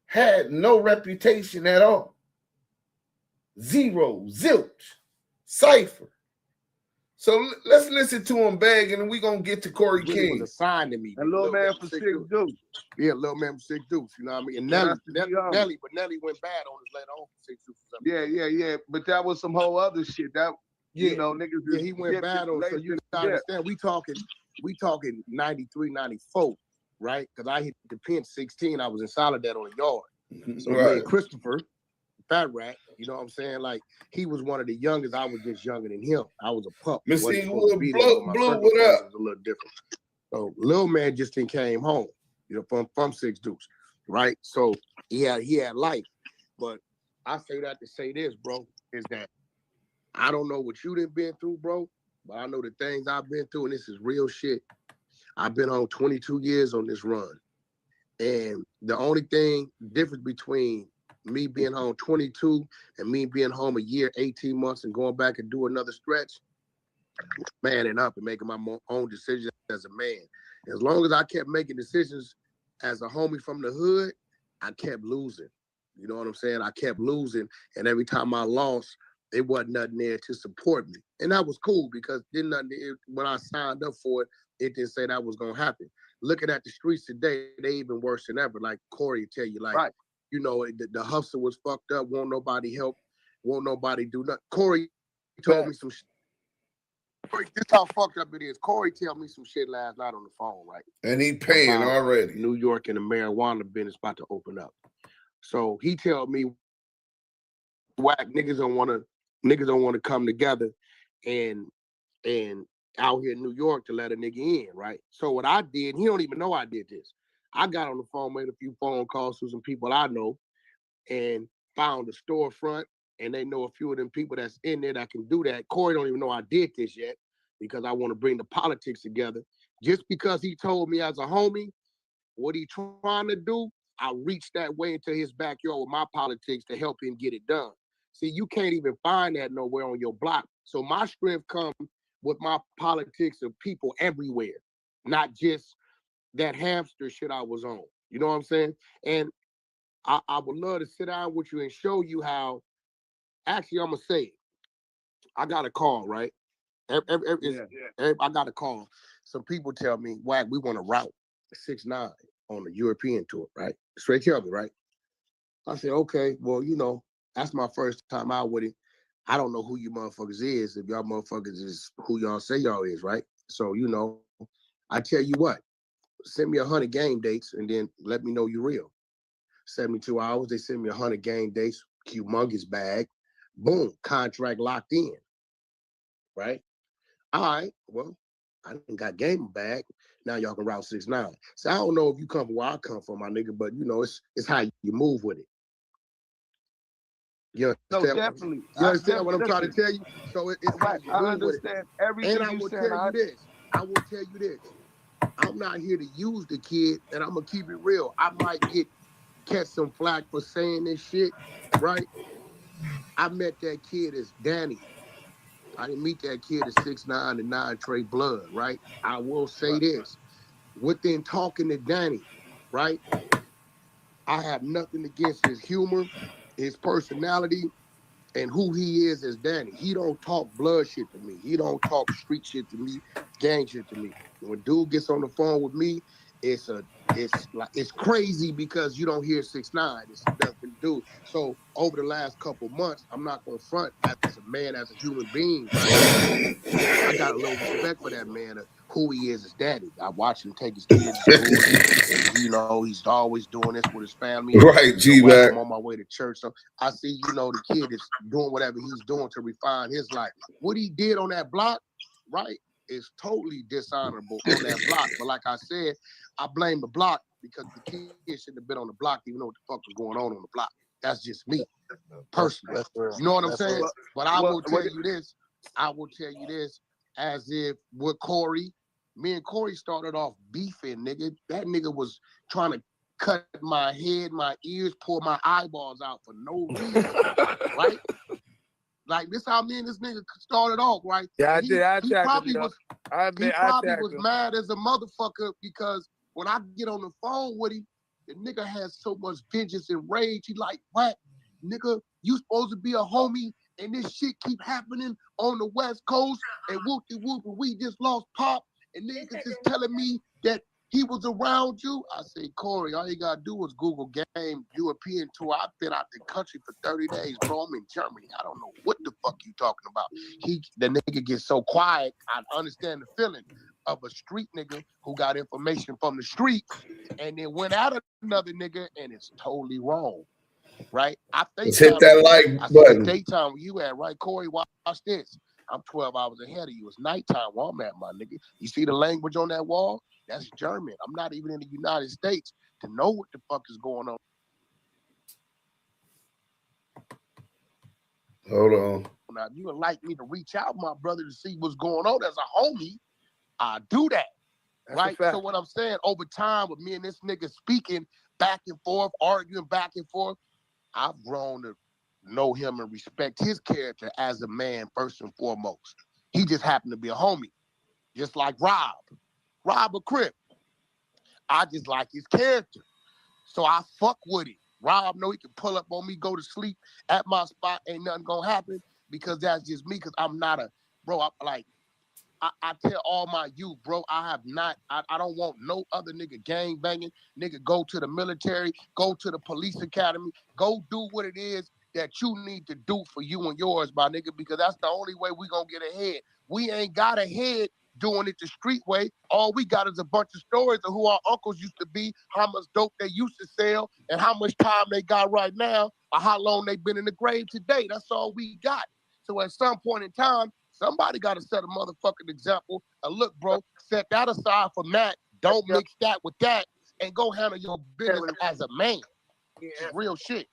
had no reputation at all. Zero, zilch, cipher. So let's listen to him beg, and then we're going to get to Corey King. It was assigned to me. And Little Man from 6 Deuce. Yeah, Little Man from 6 Deuce. You know what I mean? And Nelly went bad on us later on from 6 Deuce. Yeah. But that was some whole other shit. That, you know, niggas. Yeah, he went bad on us. So you understand, we talking 93, 94, right? Because I hit the pen 16. I was in Soledad on the yard. So me and Christopher, Fat Rat, you know what I'm saying? Like, he was one of the youngest. I was just younger than him. I was a pup. Blue, what up? Was a little different. So Lil Man just came home, you know, from 6 Deuce, right? So he had life. But I say that to say this, bro, is that I don't know what you done been through, bro, but I know the things I've been through, and this is real shit. I've been on 22 years on this run. And the only difference between me being home 22 and me being home a year, 18 months, and going back and do another stretch, manning up and making my own decisions as a man. As long as I kept making decisions as a homie from the hood, I kept losing. You know what I'm saying? I kept losing, and every time I lost, there wasn't nothing there to support me. And that was cool, because when I signed up for it, it didn't say that was going to happen. Looking at the streets today, they even worse than ever. Like Corey tell you, like, you know, the hustle was fucked up. Won't nobody help. Won't nobody do nothing. Corey told me some shit. This how fucked up it is. Corey tell me some shit last night on the phone, right? And he paying about already. New York and the marijuana business about to open up. So he tell me, whack niggas don't want to come together and out here in New York to let a nigga in, right? So what I did, he don't even know I did this. I got on the phone, made a few phone calls to some people I know, and found a storefront, and they know a few of them people that's in there that can do that. Corey don't even know I did this yet because I want to bring the politics together. Just because he told me as a homie what he trying to do, I reached that way into his backyard with my politics to help him get it done. See, you can't even find that nowhere on your block. So my strength comes with my politics of people everywhere, not just that hamster shit I was on. You know what I'm saying? And I would love to sit down with you and show you how, actually, I'm going to say it. I got a call, right? I got a call. Some people tell me, Whack, we want to route 6ix9ine on the European tour, right? Straight tell me, right? I said, okay, well, you know, that's my first time out with it. I don't know who you motherfuckers is, if y'all motherfuckers is who y'all say y'all is, right? So, you know, I tell you what, send me 100 game dates and then let me know you're real. 72 hours, they send me 100 game dates, humongous bag, boom, contract locked in, right? All right, well, I done got game bag. Now y'all can route 6ix9ine. So I don't know if you come from where I come from, my nigga, but you know, it's how you move with it. You understand? No, definitely. You understand what I'm trying to tell you? So it's how you move with it. Everything And I will tell you this. I will tell you this. I'm not here to use the kid, and I'm gonna keep it real. I might catch some flack for saying this shit, right? I met that kid as Danny. I didn't meet that kid as 6ix9ine and 9 Trey Blood, right? I will say this. Within talking to Danny, right? I have nothing against his humor, his personality, and who he is as Danny. He don't talk blood shit to me. He don't talk street shit to me, gang shit to me. When dude gets on the phone with me, it's crazy because you don't hear 6ix9ine. It's nothing to do. So over the last couple months, I'm not gonna front as a man, as a human being, right? I got a little respect for that man, who he is as daddy. I watch him take his kids to school. You know, he's always doing this with his family. Right, G-Back. I'm on my way to church. So I see, you know, the kid is doing whatever he's doing to refine his life. What he did on that block, right, is totally dishonorable on that block. But like I said, I blame the block because the kid shouldn't have been on the block, even know what the fuck was going on the block. That's just me, personally. You know what I'm saying? But I will tell you this. I will tell you this, as if with Corey, me and Corey started off beefing, nigga. That nigga was trying to cut my head, my ears, pull my eyeballs out for no reason, right? Like, this how me and this nigga started off, right? Yeah, He probably was mad as a motherfucker because when I get on the phone with him, the nigga has so much vengeance and rage. He like, what? Nigga, you supposed to be a homie, and this shit keep happening on the West Coast, and whoop-de-whoop, and we just lost Pop, and niggas just telling me that he was around you. I say, Corey, all you gotta do is Google game European tour. I've been out the country for 30 days, bro. I'm in Germany. I don't know what the fuck you talking about. The nigga gets so quiet. I understand the feeling of a street nigga who got information from the street and then went out another nigga, and it's totally wrong. Right? Let's hit that like button. Daytime where you at, right, Corey? Watch this. I'm 12 hours ahead of you. It's nighttime where I'm at, my nigga. You see the language on that wall? That's German. I'm not even in the United States to know what the fuck is going on. Hold on. Now, if you would like me to reach out, my brother, to see what's going on as a homie, I do that. That's right? So what I'm saying, over time with me and this nigga speaking back and forth, arguing back and forth, I've grown to know him and respect his character as a man first and foremost. He just happened to be a homie, just like Rob a Crip. I just like his character, so I fuck with it. Rob know he can pull up on me, go to sleep at my spot, ain't nothing gonna happen because that's just me. Because I'm not a bro. I tell all my youth, bro, I don't want no other nigga gang banging. Nigga, go to the military, go to the police academy, go do what it is that you need to do for you and yours, my nigga, because that's the only way we gonna get ahead. We ain't got ahead doing it the street way. All we got is a bunch of stories of who our uncles used to be, how much dope they used to sell, and how much time they got right now, or how long they been in the grave today. That's all we got. So at some point in time, somebody got to set a motherfucking example. And look, bro, set that aside for Matt. Don't mix that with that, and go handle your business as a man. It's real shit.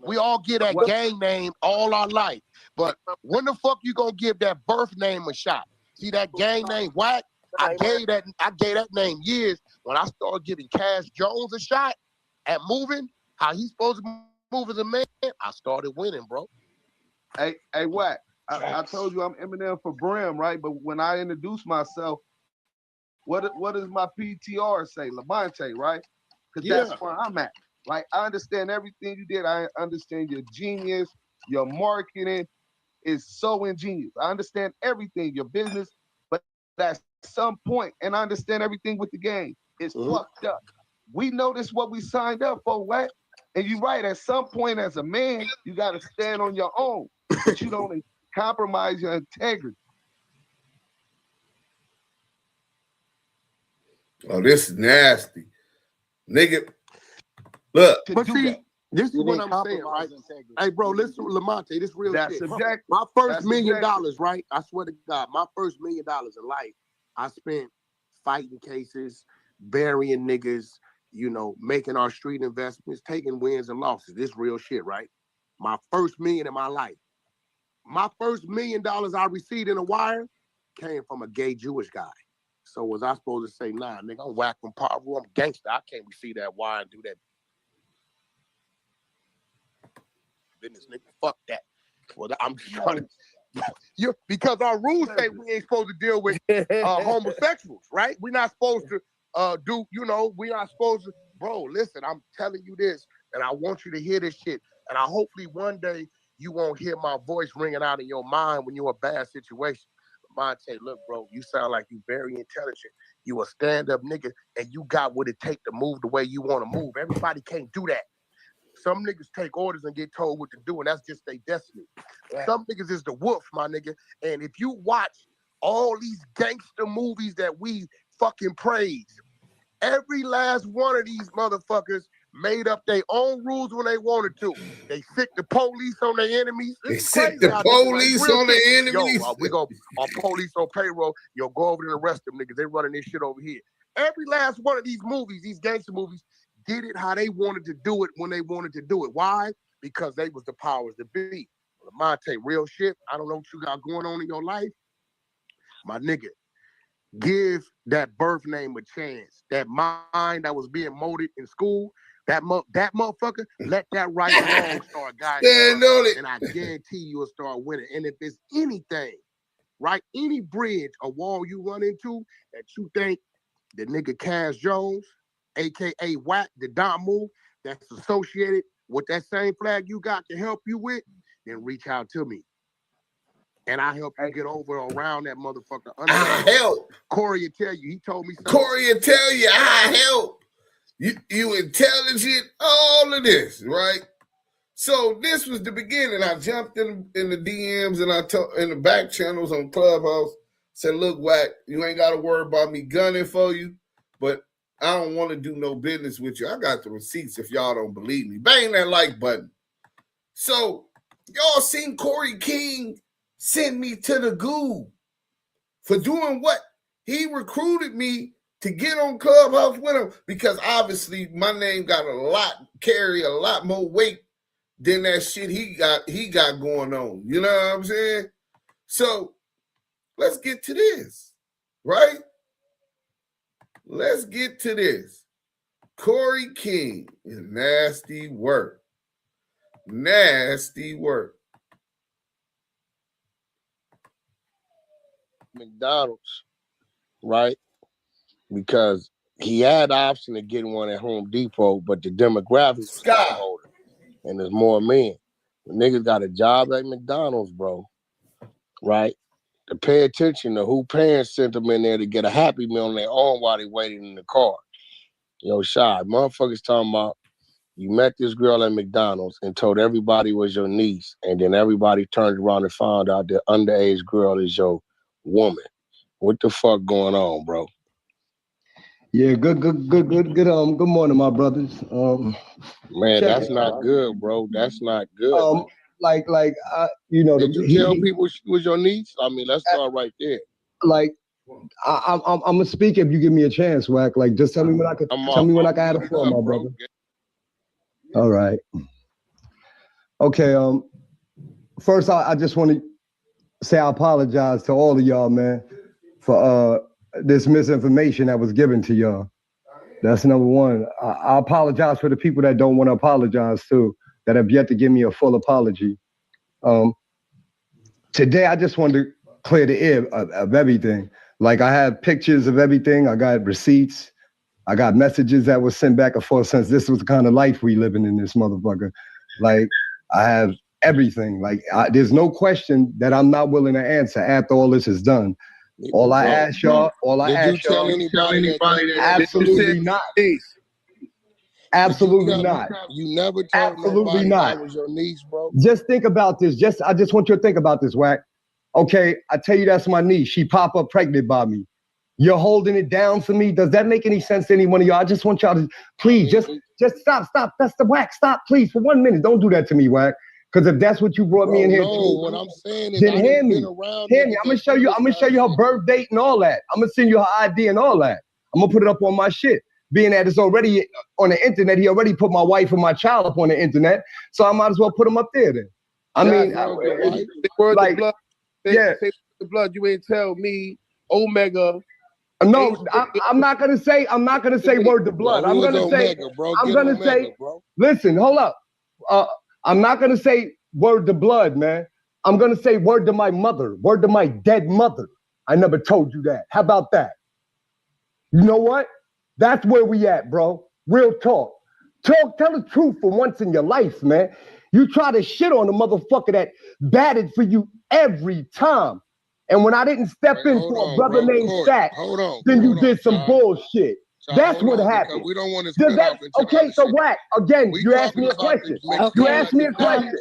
We all get that gang name all our life, but when the fuck you gonna give that birth name a shot? See that gang name Wack? I gave that name years. When I started giving Cash Jones a shot at moving, how he's supposed to move as a man, I started winning, bro. Hey, Wack, I told you I'm Eminem for Brim, right? But when I introduce myself, what does my PTR say? Lamante, right? Because that's where I'm at. Like, I understand everything you did. I understand your genius, your marketing is so ingenious. I understand everything, your business, but at some point, and I understand everything with the game, it's fucked up. We know this what we signed up for, what? And you're right, at some point as a man, you got to stand on your own, but you don't compromise your integrity. Oh, this is nasty. Nigga, look. But see, this is what I'm saying, right? Hey, bro, listen, Lamante, this real shit. My first $1 million, right? I swear to God, my first $1 million in life, I spent fighting cases, burying niggas, you know, making our street investments, taking wins and losses. This real shit, right? My first $1 million in my life. My first $1 million I received in a wire came from a gay Jewish guy. So was I supposed to say, nah, nigga, I'm Wack from Pablo, I'm gangster. I can't receive that wire and do that business, nigga. Fuck that. Well, I'm just trying to, because our rules say we ain't supposed to deal with homosexuals, right? We're not supposed to we're not supposed to, bro, listen, I'm telling you this, and I want you to hear this shit. And I hopefully one day you won't hear my voice ringing out in your mind when you're in a bad situation. Monte, look, bro, you sound like you very intelligent. You a stand-up nigga, and you got what it take to move the way you want to move. Everybody can't do that. Some niggas take orders and get told what to do, and that's just their destiny. Yeah. Some niggas is the wolf, my nigga. And if you watch all these gangster movies that we fucking praise, every last one of these motherfuckers made up their own rules when they wanted to. They sick the police on their enemies. They sick the police on their enemies. Yo, we go our police on payroll. Yo, go over there and arrest them niggas. They running this shit over here. Every last one of these movies, these gangster movies, did it how they wanted to do it when they wanted to do it. Why? Because they was the powers to be. Lamante, real shit. I don't know what you got going on in your life. My nigga, give that birth name a chance. That mind that was being molded in school, that motherfucker, let that right wrong start guiding you. And I guarantee you'll start winning. And if it's anything, right, any bridge, a wall you run into that you think the nigga Cash Jones, a.k.a. Wack, the Damu, that's associated with that same flag you got to help you with, then reach out to me. And I help you get over around that motherfucker. I help. Corey will tell you. He told me something. Corey will tell you, I help. You intelligent, all of this, right? So this was the beginning. I jumped in the DMs and I told in the back channels on Clubhouse, said, look, Wack, you ain't got to worry about me gunning for you, but I don't want to do no business with you. I got the receipts if y'all don't believe me. Bang that like button. So y'all seen Corey King send me to the goo for doing what? He recruited me to get on Clubhouse with him because obviously my name got carry a lot more weight than that shit he got going on. You know what I'm saying? So let's get to this, right? Let's get to this. Corey King is nasty work. Nasty work. McDonald's, right? Because he had the option of getting one at Home Depot, but the demographics was older, and there's more men. The niggas got a job at McDonald's, bro, right? To pay attention to who parents sent them in there to get a Happy Meal on their own while they waiting in the car. Yo, Shy, motherfuckers talking about you met this girl at McDonald's and told everybody was your niece, and then everybody turned around and found out the underage girl is your woman. What the fuck going on, bro? Yeah, good morning, my brothers. Man, that's not good, bro. That's not good. You know, did you tell people she was your niece? I mean, let's start right there. Like, I'm gonna speak if you give me a chance, Wack. Like, just tell me when I could have the floor, my brother. All right. Okay. First, I just want to say I apologize to all of y'all, man, for this misinformation that was given to y'all. That's number one. I apologize for the people that don't want to apologize too, that have yet to give me a full apology. Today, I just wanted to clear the air of everything. Like, I have pictures of everything. I got receipts. I got messages that were sent back and forth since this was the kind of life we living in this motherfucker. Like, I have everything. Like, there's no question that I'm not willing to answer after all this is done. All I ask y'all, absolutely not. Absolutely not. You never told nobody that was your niece, bro. Just think about this. I just want you to think about this, Wack. Okay, I tell you that's my niece. She pop up pregnant by me. You're holding it down for me. Does that make any sense to any one of y'all? I just want y'all to please just stop. That's the Wack. Stop, please, for 1 minute. Don't do that to me, Wack. Because if that's what you brought me in here to do, what I'm saying is, then hear me. I'm gonna show you her birth date and all that. I'm gonna send you her ID and all that. I'm gonna put it up on my shit. Being that it's already on the internet, he already put my wife and my child up on the internet, so I might as well put them up there then. I mean, the blood. You ain't tell me Omega. No, I'm not gonna say word to blood. I'm gonna say, listen, hold up. I'm not gonna say word to blood, man. I'm gonna say word to my mother, word to my dead mother. I never told you that. How about that? You know what? That's where we at, bro. Real talk. Tell the truth for once in your life, man. You try to shit on a motherfucker that batted for you every time. And when I didn't step in for a brother named Stack, then you did some bullshit. That's what happened. We don't want to okay, so Wack, again, you asked me a question. You asked me a question.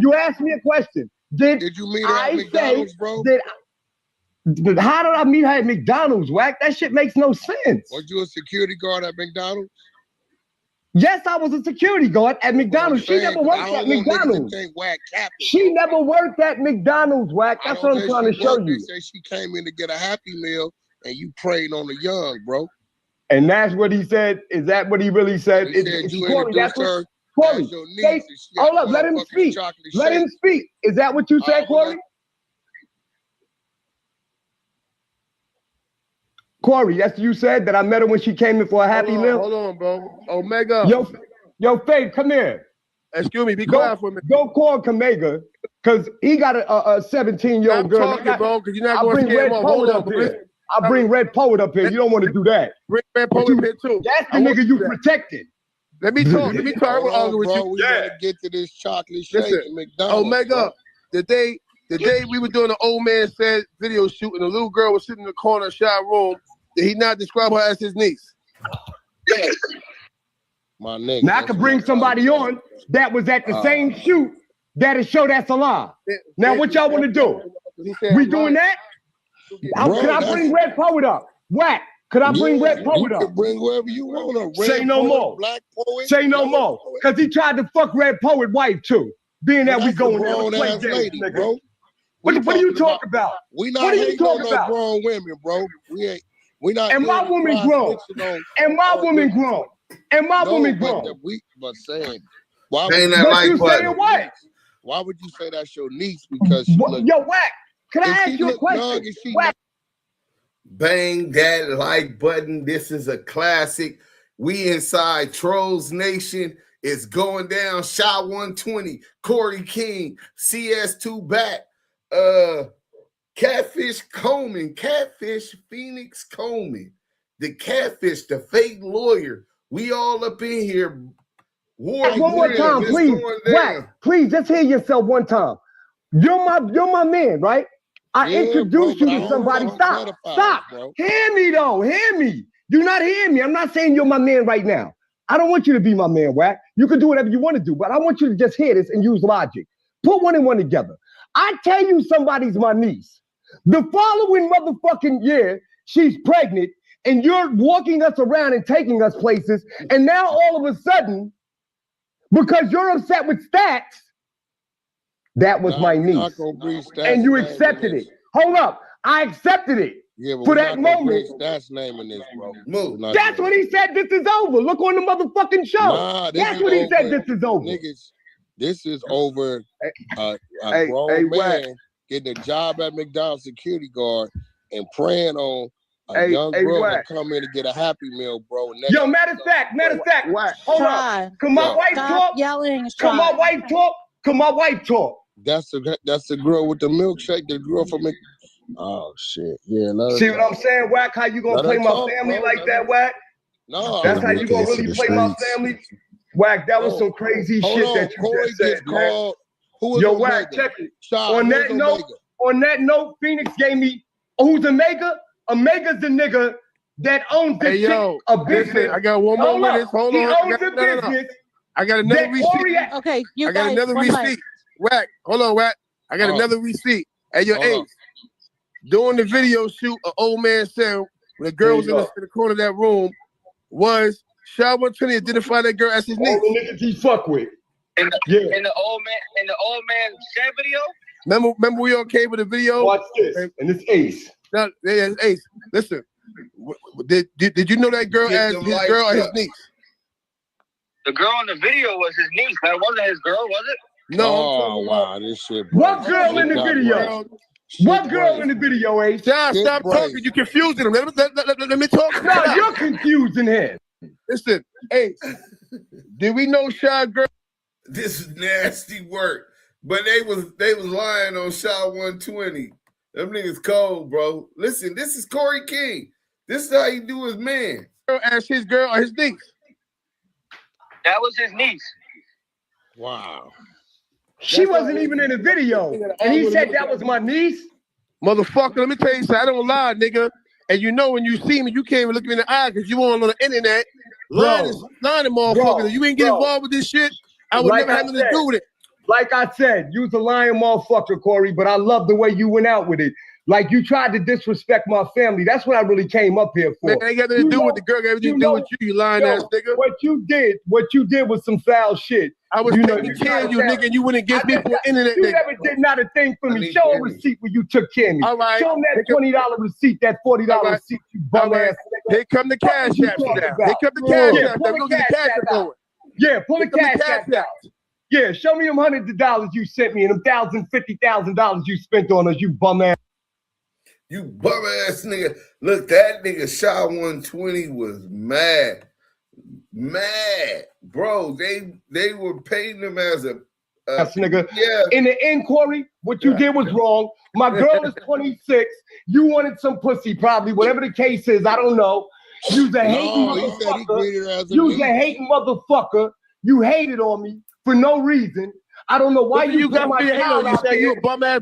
You asked me a question. Did you meet her at McDonald's, bro? How did I meet her at McDonald's, Wack? That shit makes no sense. Was you a security guard at McDonald's? Yes, I was a security guard at McDonald's. She never worked at McDonald's. She never worked at McDonald's, Wack. That's what I'm trying to show you. They say she came in to get a Happy Meal and you preyed on the young, bro. And that's what he said. Is that what he really said? Corey, hold up, let him speak. Let him speak. Is that what you said, Corey? Corey, that's what you said, that I met her when she came in for a Happy Meal? Hold on, bro. Omega. Yo, Faith, come here. Excuse me, be quiet for a minute. Don't call Omega, because he got a 17-year-old girl. I'm talking, bro, because you're not going to scare him off. Hold up, bro. I bring Red Poet up here. You don't want to do that. Bring Red Poet up here, too. That's the nigga you protected. Let me talk. I will argue with you. We gotta get to this chocolate shake at McDonald's. Omega, the day we were doing the old man said video shoot and the little girl was sitting in the corner of the shower room, did he not describe her as his niece? Yes. My nigga. Now I could bring somebody on that was at the same shoot that'll show that's a lie. Now what y'all want to do? We doing that? Could I bring Red Poet up? Wack. Could I bring Red Poet up? You can bring whoever you want. Say no more. Black Poet. Say no more. Because he tried to fuck Red Poet wife too. Being that we going there to play games, nigga. Bro. What do you talk about? We not hating on no grown women, bro. We not. And my woman grown. And my woman grown. And my woman grown. But saying, why would you say that's your niece? Because she yo, Wack. Can I ask you a question? Wack. Bang that like button. This is a classic. We inside Trolls Nation. It's going down. Shot 120. Corey King. CS2 back. Catfish Coleman. Catfish Phoenix Coleman. The catfish, the fake lawyer. We all up in here. One more time, please. Wack, please just hear yourself one time. You're my man, right? I introduced you to somebody. Stop. Bro. Hear me though. Hear me. You're not hearing me. I'm not saying you're my man right now. I don't want you to be my man, Wack. You can do whatever you want to do, but I want you to just hear this and use logic. Put one and one together. I tell you somebody's my niece. The following motherfucking year, she's pregnant, and you're walking us around and taking us places, and now all of a sudden, because you're upset with stats, that was my niece. And you accepted it. Hold up. I accepted it. Yeah, but for that moment. That's naming this, bro. That's what he said. This is over. Look on the motherfucking show. Nah, that's what he said. This is over. Niggas, this is over. A grown man getting a job at McDonald's security guard and praying on a young girl to come in and get a Happy Meal, bro. Yo, matter of fact, hold on. Can my wife talk? Yelling. Can my wife talk? Can my wife talk? That's the girl with the milkshake. The girl from Mc. Oh shit, yeah. See what I'm saying, Wack? How you gonna play my family like that, Wack? No, that's how you gonna really play my family, Wack. That was some crazy shit that you just said, man. Yo, Wack, check it. On that note, Phoenix gave me who's Omega? Omega's the nigga that owns this a business. Listen, I got one more minute. Hold on. He owns the business. I got another receipt. Okay, you I got another receipt. Wack, hold on, Wack. I got another receipt. Hey, yo, Ace. During the video shoot, an old man said when the girl was in the corner of that room was Shaw 120 identified that girl as his niece. All the niggas he fuck with. In the old man Shed video? Remember we all came with the video? Watch this. And it's Ace. No, yeah, it's Ace. Listen, did you know that girl as his girl or his niece? The girl in the video was his niece. That wasn't his girl, was it? No. Oh, wow, this shit. What girl in the video? What girl in the video, Ace? John, stop talking. You confusing him. Let me talk. No, you're confusing him. Listen, Ace, did we know Shaw girl? This is nasty work. But they was lying on Shaw 120. Them niggas cold, bro. Listen, this is Corey King. This is how he do his man. As his girl or his niece? That was his niece. Wow. She wasn't even in the video. And he said that was my niece? Motherfucker, let me tell you something. I don't lie, nigga. And you know when you see me, you can't even look me in the eye because you on the internet. Lying, motherfucker. If you ain't get involved with this shit, I would never have nothing to do with it. Like I said, you's a lying motherfucker, Corey, but I love the way you went out with it. Like you tried to disrespect my family. That's what I really came up here for. Man, ain't got nothing to do with the girl. Got everything to do with you lying ass nigga. What you did was some foul shit. I was taking care of you, nigga, and you wouldn't give me for internet. You never did not a thing for me. Show a receipt where you took care of me. All right. Show them that $20 receipt, that $40 receipt, you bum ass nigga. Here come the cash apps now. Here come the cash apps. We're gonna get the cash app going. Yeah, pull the cash app out. Yeah, show me them hundreds of dollars you sent me and them $50,000 you spent on us, you bum ass. You bum ass nigga. Look, that nigga Shaw 120 was mad. Bro, they were paying him as a nigga. Yeah. In the end, Corey, what you did was wrong. My girl is 26. You wanted some pussy, probably. Whatever the case is, I don't know. You's a hating motherfucker. You's a hating motherfucker. You hated on me for no reason. I don't know why you put my child out there. I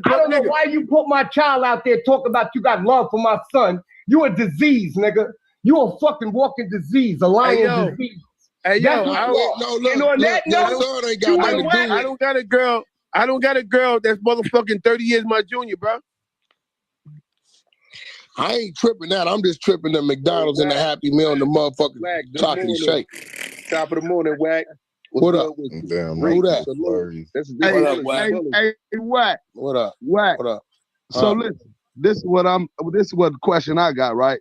don't know why you put my child out there talking about you got love for my son. You a disease, nigga. You a fucking walking disease, a lying disease. Hey, yo, I don't got a girl. I don't got a girl that's motherfucking 30 years my junior, bro. I ain't tripping that. I'm just tripping the McDonald's and the Happy Meal and the motherfucking chocolate shake. Top of the morning, Wack. What up? Damn, who that? What up, Wack? Hey, Wack. What up? Wack. What up? So listen, this is what the question I got, right?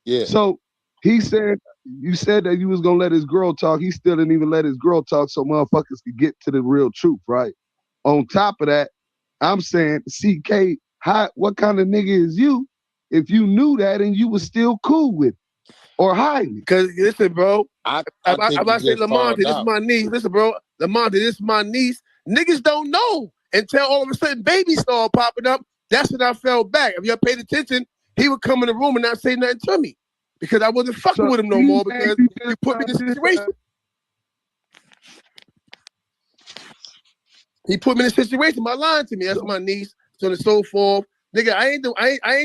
Yeah. So he said, you said that you was gonna let his girl talk. He still didn't even let his girl talk so motherfuckers could get to the real truth, right? On top of that, I'm saying, CK, what kind of nigga is you if you knew that and you was still cool with it or hiding it? Cause listen, bro, I say Lamont, this is my niece. Listen, bro, Lamont, this is my niece. Niggas don't know until all of a sudden baby started popping up. That's when I fell back. If y'all paid attention, he would come in the room and not say nothing to me because I wasn't fucking with him no more because you put me in this situation. He put me in a situation by lying to me. That's my niece, so on and so forth. Nigga, I ain't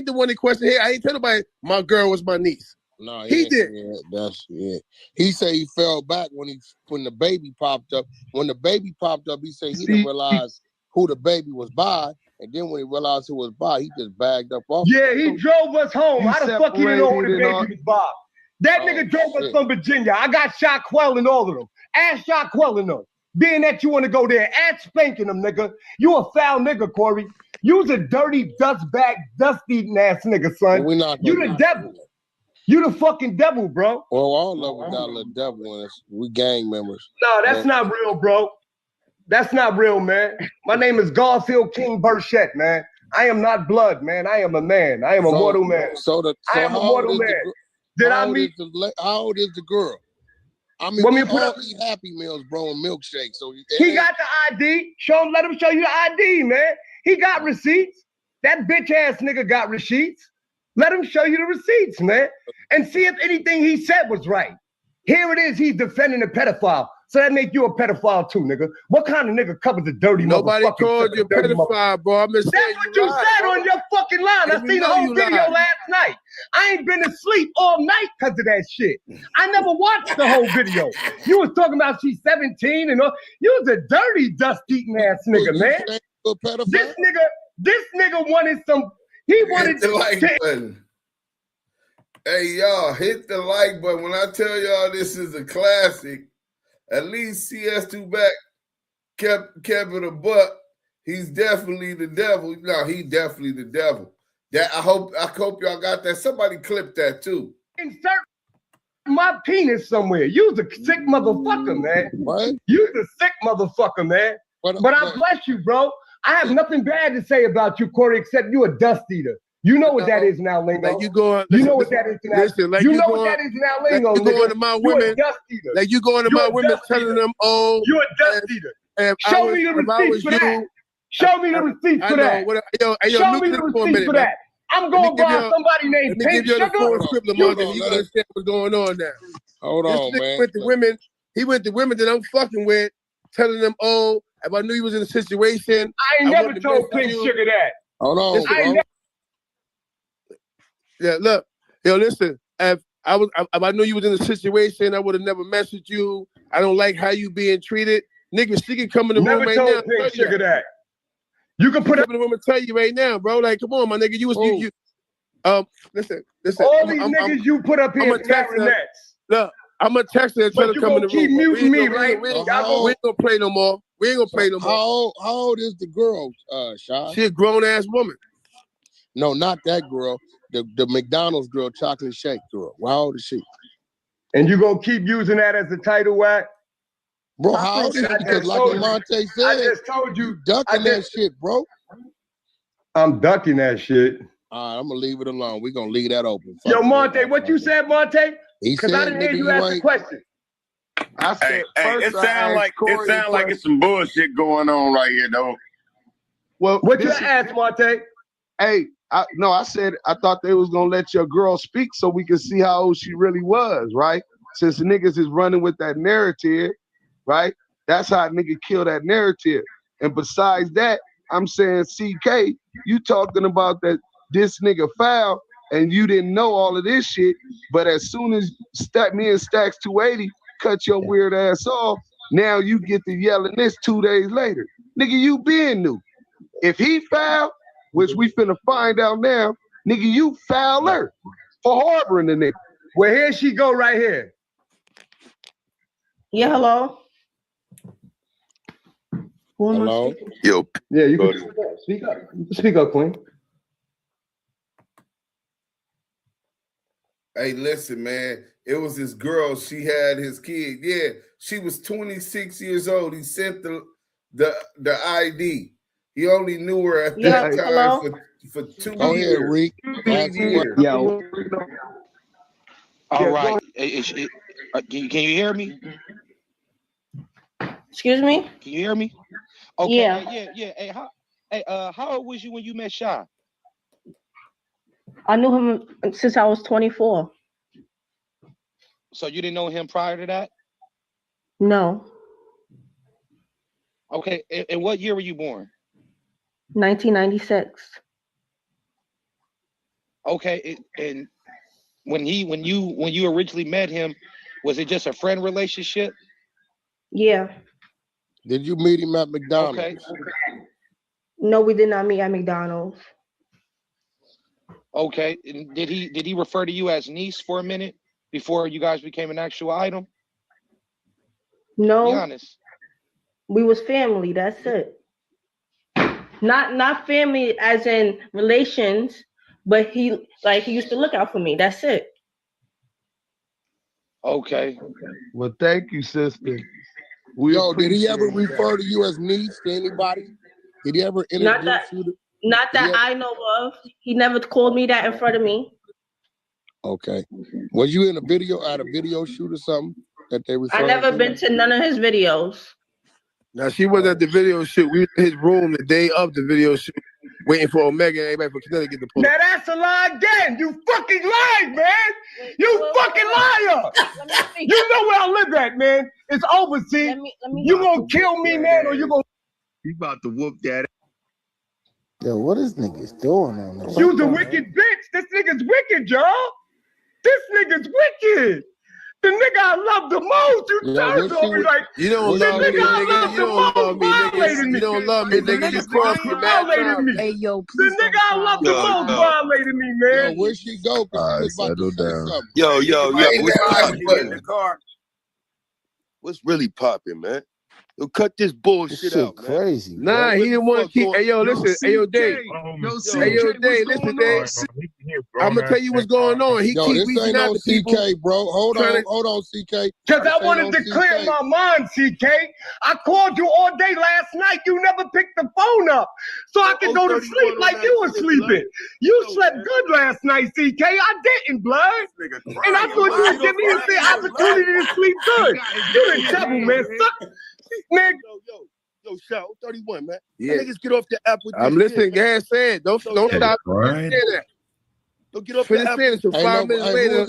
the one that questioned here. I ain't tell nobody my girl was my niece. No, he did. Yeah, He said he fell back when the baby popped up. When the baby popped up, he said he didn't realize who the baby was by. And then when he realized who was Bob, he just bagged up off. Yeah, he drove us home. How the fuck he didn't know who the baby was Bob? That nigga drove us from Virginia. I got Shaquell and all of them. Ask Shaquell and them. Being that you want to go there, ask spanking them, nigga. You a foul nigga, Corey. You's a dirty, dustbag, dust-eating ass nigga, son. Well, You the devil. You the fucking devil, bro. Well, all of us got a little devil in us. We gang members. No, that's not real, bro. That's not real, man. My name is Garfield King Burchett, man. I am not blood, man. I am a man. I am a mortal man. I am a mortal man. How old is the girl? I mean, we all eat Happy Meals, bro, and milkshakes. So he got the ID. Let him show you the ID, man. He got receipts. That bitch ass nigga got receipts. Let him show you the receipts, man, and see if anything he said was right. Here it is. He's defending a pedophile. So that make you a pedophile too, nigga. What kind of nigga covers a dirty motherfucker? Nobody called you a pedophile, bro. I'm just saying that's what you said on your fucking line. I seen the whole video last night. I ain't been asleep all night because of that shit. I never watched the whole video. You was talking about she's 17 and all. You was a dirty, dust-eating ass nigga, man. This nigga wanted some. He wanted the like button. Hey, y'all, hit the like button. When I tell y'all this is a classic, at least CS2 back kept it a buck. He's definitely the devil. No, he definitely the devil. That I hope y'all got that. Somebody clip that too. Insert my penis somewhere. You's a sick motherfucker, man. What? You's a sick motherfucker, man. But I bless you, bro. I have nothing bad to say about you, Corey, except you a dust eater. You know what that is now, Lingo. Like you going, you know what that is now. Listen, like you know what that is now, Lingo. Like you going to my women, like you going to my women, telling them, "Oh, you a dust eater." Show me the receipts for that. Show me the receipts for that. Show me the receipts for that. I'm going by somebody named Pink Sugar. Let me give you the full script, Lamar, then you understand what's going on now. Hold on, man. With the women, he went to women that I'm fucking with, telling them, "Oh, if I knew he was in a situation, I ain't never told Pink Sugar that." Hold on. Yeah, look, listen. If I knew you was in a situation, I would have never messaged you. I don't like how you being treated, nigga. She can come in the room right now. Never told Pink Sugar that. You can put up in the room and tell you right now, bro. Like, come on, my nigga. You. Listen. All these niggas you put up here is marionettes. Look, I'm gonna text her and tell her to come in the room. Keep muting me, right? We ain't gonna play no more. We ain't gonna play no more. How old is the girl, Sean? She a grown ass woman. No, not that girl. The McDonald's girl, chocolate shake girl. How old is she? And you gonna keep using that as the title, Wack? Bro, how old is she? Because like Monte said, I just told you, ducking that shit, bro. I'm ducking that shit. All right, I'm gonna leave it alone. We're gonna leave that open. Yo, Monte, what you said, Monte? Because I didn't hear you ask the question. I said, it sound like it's some bullshit going on right here, though. Well, what you asked, Monte? Hey, I said I thought they was gonna let your girl speak so we could see how old she really was, right? Since the niggas is running with that narrative, right? That's how a nigga kill that narrative. And besides that, I'm saying, CK, you talking about that this nigga foul and you didn't know all of this shit, but as soon as me and Stacks 280 cut your weird ass off, now you get to yelling this 2 days later. Nigga, you been new. If he foul, which we finna find out now, nigga, you fouler for harboring the nigga. Well, here she go right here. Yeah, hello. Hello. Yo. Yeah, you can speak up. You can speak up, Queen. Hey, listen, man. It was this girl. She had his kid. Yeah, she was 26 years old. He sent the ID. He only knew her at that time for 2 years. Oh, yeah, Reek. Yo. All right. Can you hear me? Excuse me? Can you hear me? Okay. Yeah. Hey, how old was you when you met Shy? I knew him since I was 24. So you didn't know him prior to that? No. Okay. And what year were you born? 1996. Okay. And when you originally met him, was it just a friend relationship? Yeah. Did you meet him at McDonald's? Okay. No, we did not meet at McDonald's. Okay. And did he refer to you as niece for a minute before you guys became an actual item? No. Be honest. We was family. That's it. Not family as in relations, but he used to look out for me. That's it. Okay. Well, thank you, sister. Yo, did he ever refer to you as niece to anybody? Did he ever introduce you to? Not that I know of. He never called me that in front of me. Okay. Was you in a video shoot or something that they referred I never been to none of his videos. Now she was at the video shoot. We were in his room the day of the video shoot, waiting for Omega and everybody from Connecticut to pull Now up. that's a lie again. You fucking lied, man. You fucking liar. You know where I live at, man. It's over, see. You gonna kill me, man, or you gonna... You about to whoop that. Yo, what is niggas doing on this? You's a wicked bitch. This nigga's wicked, y'all. This nigga's wicked. The nigga I love the most, you turned on me like, you don't love me, nigga. You don't love me, nigga. You don't love me, nigga. You crossed me, violated me. man. Hey, yo, the nigga I love the most violated me, man. Yo, where'd she go? Cause she was about to say something. Yo. What's in the car? What's really popping, man? Yo, cut this bullshit out, man. Crazy. Nah, he didn't want to keep. Hey, yo, listen. Hey, yo, Dave. Hey, yo, Dave. Listen, Dave. I'm gonna tell you what's going on. He Yo, keep this reaching ain't out no to people. CK, bro. Hold on, CK. Because I wanted to clear my mind, CK. I called you all day last night. You never picked the phone up. So I could go to sleep like you were sleeping. You slept good last night, CK. I didn't, blood. And I thought you would give me the opportunity to sleep good. You the devil, man. Man. Yo, shout 31, man. Yeah. Niggas get off the app with I'm this listening. shit, man. Gas said. Don't stop. Right. Say that. Don't get off Finish the app. saying it. So 5 minutes later,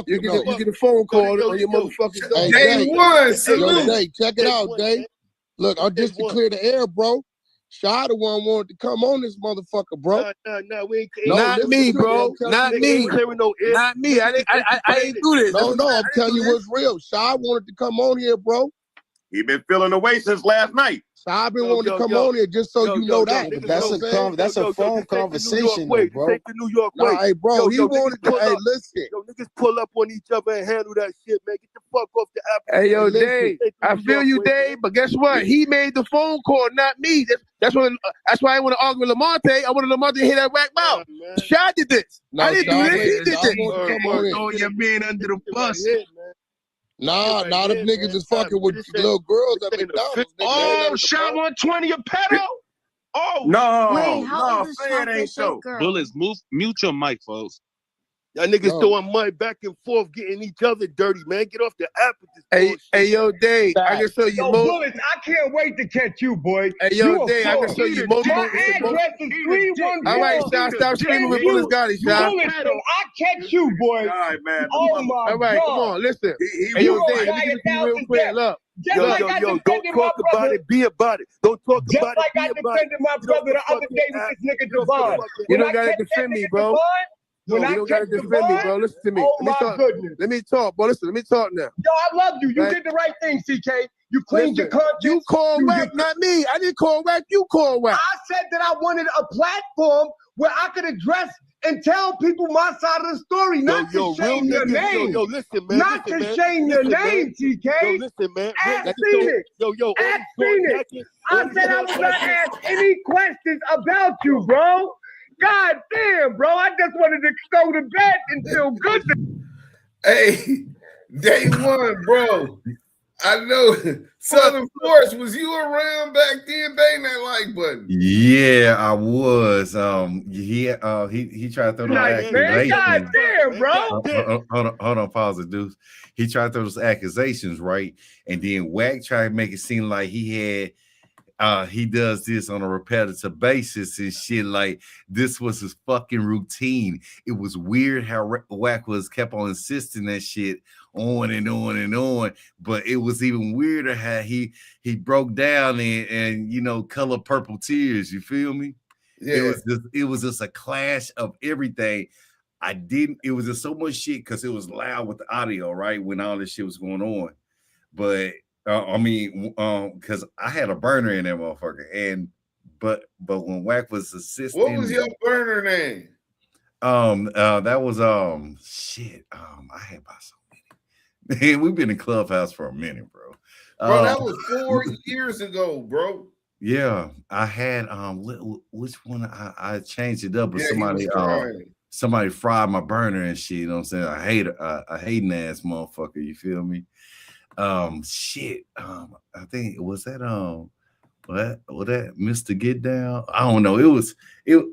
you get a phone call on your motherfucking Hey, day one. Yo, Day, check it out, Day. Look, I'm just to clear the air, bro. Shy the one wanted to come on this motherfucker, bro. Nah, we ain't. Not me, bro. Not me. Not me. I ain't do this. No, I'm telling you what's real. Shy wanted to come on here, bro. He been feeling away since last night. Shy been wanting to come on here just so you know that. That's a phone conversation, bro. bro. Take the New York way. Nah, hey, bro, he wanted to. Hey, listen. Yo, niggas pull up on each other and handle that shit, man. Get the fuck off the app. Hey, yo, Dave. I feel you, Dave. But guess what? He made the phone call, not me. That's why I want to argue with Lamonte. I wanted Lamonte to hit that whack mouth. Shy did this. No, I didn't do this. He did this. Oh, you're being under the bus. Nah, them niggas is fucking with little girls at McDonald's. Oh, shot 120 a pedo? Oh. No, say it ain't so. Bullets, mute your mic, folks. Y'all niggas throwing money back and forth, getting each other dirty, man. Get off the app with this bullshit. Hey, yo, Dave, I can show you Yo, more. Bullets, I can't wait to catch you, boy. Hey, yo, Dave, I can show you more. My address is 314. All right, stop screaming with Bullets Gotti, Shy. Bullets, I catch you, boy. All right, man. Oh, my All right, God. come on, listen. Hey, yo, Dave, let me get you real quick. Look. Just like I Don't defended my talk about brother. it, be about it. Don't talk Just about like it, I be about it. defended my brother the other day with this nigga Devon. You don't gotta defend me, bro. You don't gotta defend me, bro. Listen to me. Oh, let me my talk. goodness. Let me talk, bro. Listen, let me talk now. Yo, I love you. You Right. did the right thing, CK. You cleaned your conscience. You call Wack, not me. I didn't call Wack. You call Wack. I said that I wanted a platform where I could address and tell people my side of the story, not to shame your name. Yo, listen, man. Not to shame your name, TK. Yo, listen, man. Ask Phoenix. Ask Phoenix. I said I was not ask any questions about you, bro. God damn, bro. I just wanted to go to bed and feel good. Hey, day one, bro. I know Southern Force, was you around back then, bang that like button? Yeah, I was. He tried to throw those accusations. God damn, bro. Hold on, pause it, Deuce. He tried to throw those accusations, right? And then Wack tried to make it seem like he does this on a repetitive basis and shit. Like this was his fucking routine. It was weird how Wack kept on insisting that shit on and on and on. But it was even weirder how he broke down and you know, color purple tears. You feel me? Yeah. It was just a clash of everything. It was just so much shit because it was loud with the audio, right? When all this shit was going on. But because I had a burner in that motherfucker, and but when Wack was assisting, what was your burner name? That was shit. I had about so many. Man, we've been in Clubhouse for a minute, bro. Bro, that was 4 years ago, bro. Yeah, I had which one I changed it up, but yeah, somebody fried my burner and shit. You know what I'm saying? I hate a hating ass motherfucker. You feel me? Shit. I think was that what that Mr. Get Down? I don't know.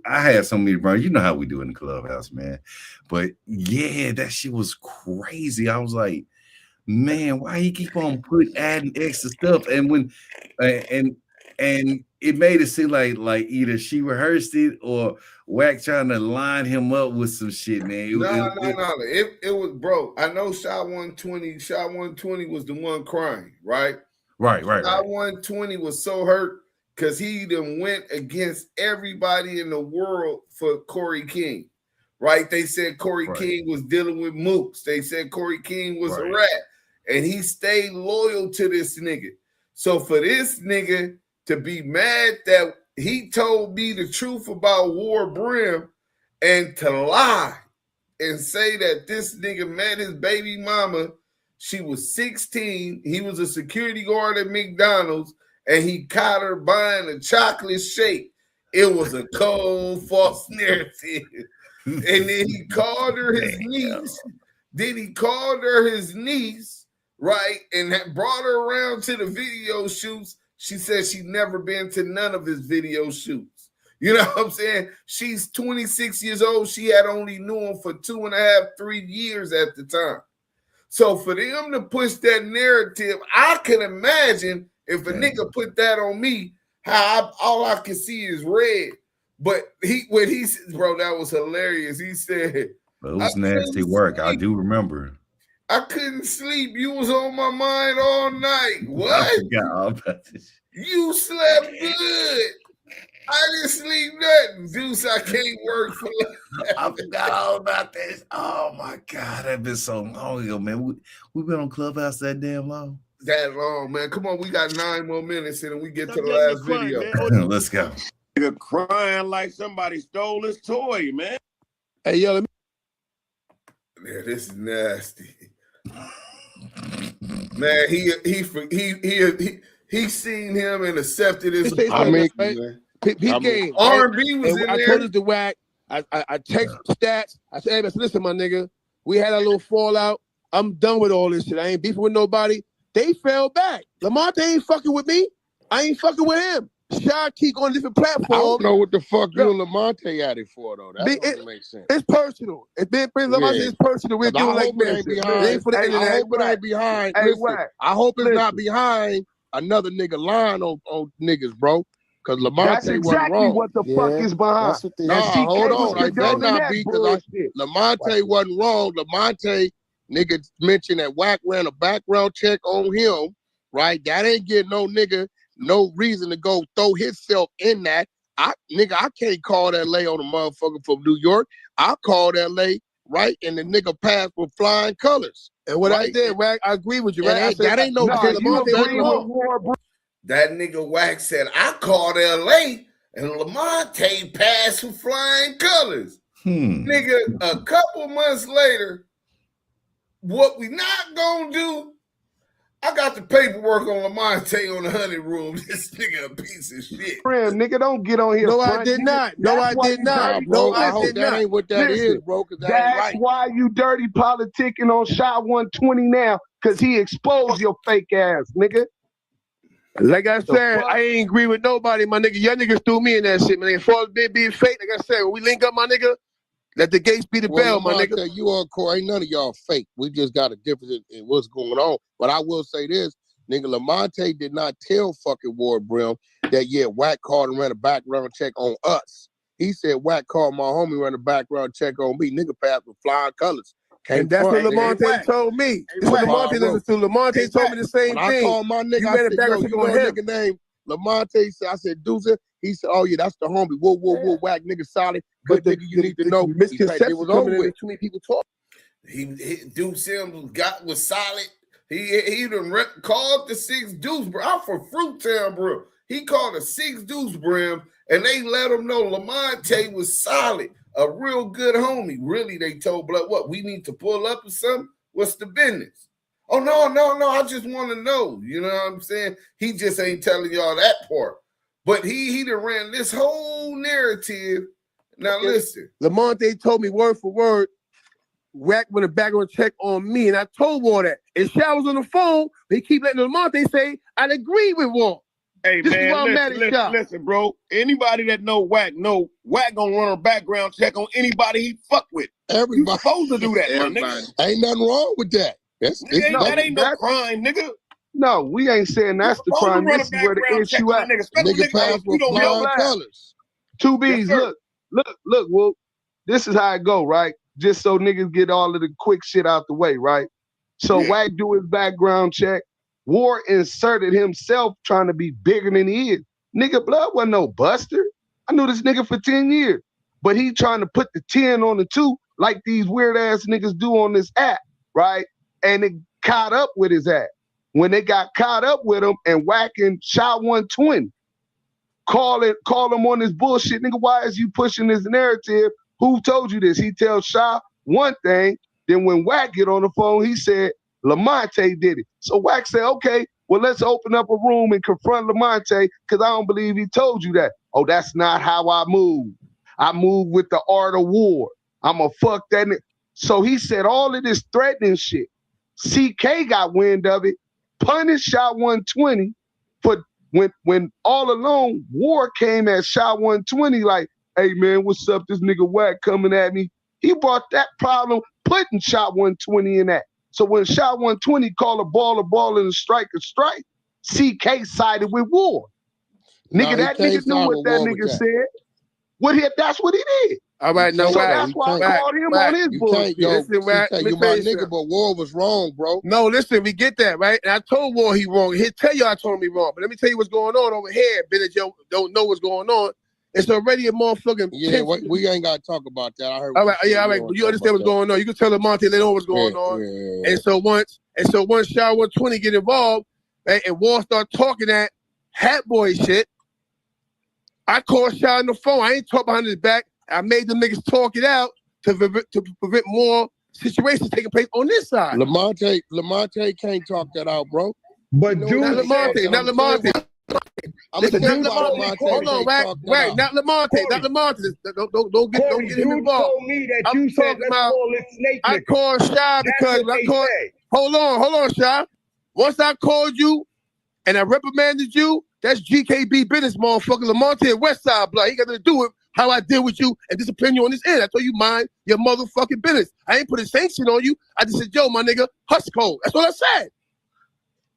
I had so many burners. You know how we do in the Clubhouse, man. But yeah, that shit was crazy. I was like, man, why he keep on adding extra stuff? And when and it made it seem like either she rehearsed it or Wack trying to line him up with some shit, man. No. It was, bro. I know Shot 120. Shot 120 was the one crying, right? Right. Shot 120 was so hurt because he done went against everybody in the world for Corey King, right? They said Corey King was dealing with mooks. They said Corey King was a rat, and he stayed loyal to this nigga. So for this nigga to be mad that he told me the truth about War Brim and to lie and say that this nigga met his baby mama, she was 16, he was a security guard at McDonald's, and he caught her buying a chocolate shake. It was a cold false narrative. And then he called her his niece. Then he called her his niece, right? And brought her around to the video shoots. She said she'd never been to none of his video shoots. You know what I'm saying? She's 26 years old. She had only knew him for 2.5, 3 years at the time. So for them to push that narrative, I can imagine if a nigga put that on me, how all I can see is red. But when he said, bro, that was hilarious. He said, it was nasty work. I do remember. I couldn't sleep. You was on my mind all night. What? I forgot all about this. You slept good. I didn't sleep nothing. Deuce, I can't work for life. I forgot all about this. Oh my God, that's been so long ago, man. We've been on Clubhouse that damn long. That long, man. Come on, we got 9 more minutes and we get to the last video. Let's go. Nigga crying like somebody stole his toy, man. Hey, yo, let me. Yeah, this is nasty. Man, he seen him and accepted his. I mean, P-Game. R&B was in I there. told us to Wack. I text stats. I said, hey, listen, my nigga, we had a little fallout. I'm done with all this shit. I ain't beefing with nobody. They fell back. Lamonte ain't fucking with me. I ain't fucking with him. Shy keep on different platforms. I don't know what the fuck you and Lamonte at it for, though. That doesn't make sense. It's personal. It's been Lamonte. It's personal. We're doing like this. I hope it ain't behind. Hey, listen, I hope it's not behind another nigga lying on niggas, bro. Because Lamonte That's exactly wrong. what the fuck is behind. Nah, hold on. I better not be because Lamonte wasn't wrong. Lamonte, nigga mentioned that Wack ran a background check on him, right? That ain't getting no nigga no reason to go throw himself in that. I can't call that lay on a motherfucker from New York. I called that lay, right? And the nigga passed with flying colors. And what right? I did, Wack, I agree with you, right? That ain't no That nigga Wack said, I called LA and Lamonte passed with flying colors. Nigga, a couple months later, what we not gonna do, I got the paperwork on Lamonte on the 100 room. This nigga a piece of shit. Friend, nigga, don't get on here. No, I did not. No, I did not. Bro, I hope that ain't what that is, bro, because that ain't right. That's why you dirty politicking on Shot 120 now, because he exposed your fake ass, nigga. Like I said, I ain't agree with nobody, my nigga. Y'all niggas threw me in that shit, man. As far as being fake, like I said, when we link up, my nigga, let the gates be the bell, my nigga. You on court, ain't none of y'all fake. We just got a difference in what's going on. But I will say this, nigga, Lamonte did not tell fucking Ward Brim that, yeah, Wack called and ran a background check on us. He said Wack called my homie, ran a background check on me. Nigga passed with flying colors. And that's what Lamonte told me. That's what Lamonte listened to. Lamonte told me the same thing. I called my nigga, I said, yo, you know a nigga named Lamonte? I said, Duse. He said, oh, yeah, that's the homie. Whoa, Wack, nigga, solid. Good nigga, you need to know. Misconception was over with. Too many people talk. Duse M was solid. He done called the 6 Deuce, bro. I'm from Fruit Town, bro. He called a 6 Deuce Brim And they let him know Lamonte was solid, a real good homie. Really, they told Blood, what, we need to pull up or something? What's the business? Oh, no, I just want to know. You know what I'm saying? He just ain't telling y'all that part. But he done ran this whole narrative. Now listen. Lamonte told me word for word, Wack with a background check on me, and I told War that. And Sha was on the phone, they keep letting Lamonte say, I'd agree with War. Hey, this man, is why I'm mad at Sha. Listen, bro. Anybody that know Wack gonna run a background check on anybody he fuck with. Everybody. You supposed to do that, my nigga. Ain't nothing wrong with that. That ain't no crime, nigga. No, we ain't saying that's the crime. This is where the issue at. Nigga pass with flying colors. 2Bs, Yes, look, Wolf. This is how it go, right? Just so niggas get all of the quick shit out the way, right? So Wack do his background check. War inserted himself trying to be bigger than he is. Nigga, Blood wasn't no buster. I knew this nigga for 10 years. But he trying to put the 10 on the 2 like these weird ass niggas do on this app, right? And it caught up with his ass. When they got caught up with him and whacking Sha 120, call him on this bullshit. Nigga, why is you pushing this narrative? Who told you this? He tells Sha one thing. Then when Wack get on the phone, he said, Lamonte did it. So Wack said, okay, well, let's open up a room and confront Lamonte because I don't believe he told you that. Oh, that's not how I move. I move with the art of war. I'ma fuck that nigga. So he said all of this threatening shit. CK got wind of it, punished Sha 120 for when all along War came at Sha 120 like, hey man, what's up? This nigga Wack coming at me. He brought that problem, putting Sha 120 in that. So when Sha 120 called a ball and a strike, CK sided with War. Nigga, that nigga knew what that nigga said. That's what he did. All right, now so that's why I called him on his bullshit. Listen, Wack, you my nigga, but War was wrong, bro. No, listen, we get that, right? And I told War he wrong. He'll tell you I told him he wrong. But let me tell you what's going on over here. Ben and Joe don't know what's going on. It's already a motherfucking... Yeah, we ain't got to talk about that. I heard. All right, all right. You understand what's going on. You can tell Lamonte they know what's going on. Yeah. And so once Sha 120 get involved, right, and War start talking that hat boy shit, I called Sha on the phone. I ain't talk behind his back. I made the niggas talk it out to prevent more situations taking place on this side. Lamonte can't talk that out, bro. But dude, not Lamonte. Listen, hold on, Wack, not Lamonte. Don't get him involved. Told me that you said let's call this snake nigga. I called Sha because hold on, Sha. Once I called you and I reprimanded you, that's GKB business, motherfucker. Lamonte and Westside blood. He got to do with how I deal with you and discipline you on this end. I told you mind your motherfucking business. I ain't put a sanction on you. I just said, yo, my nigga, hush code. That's what I said.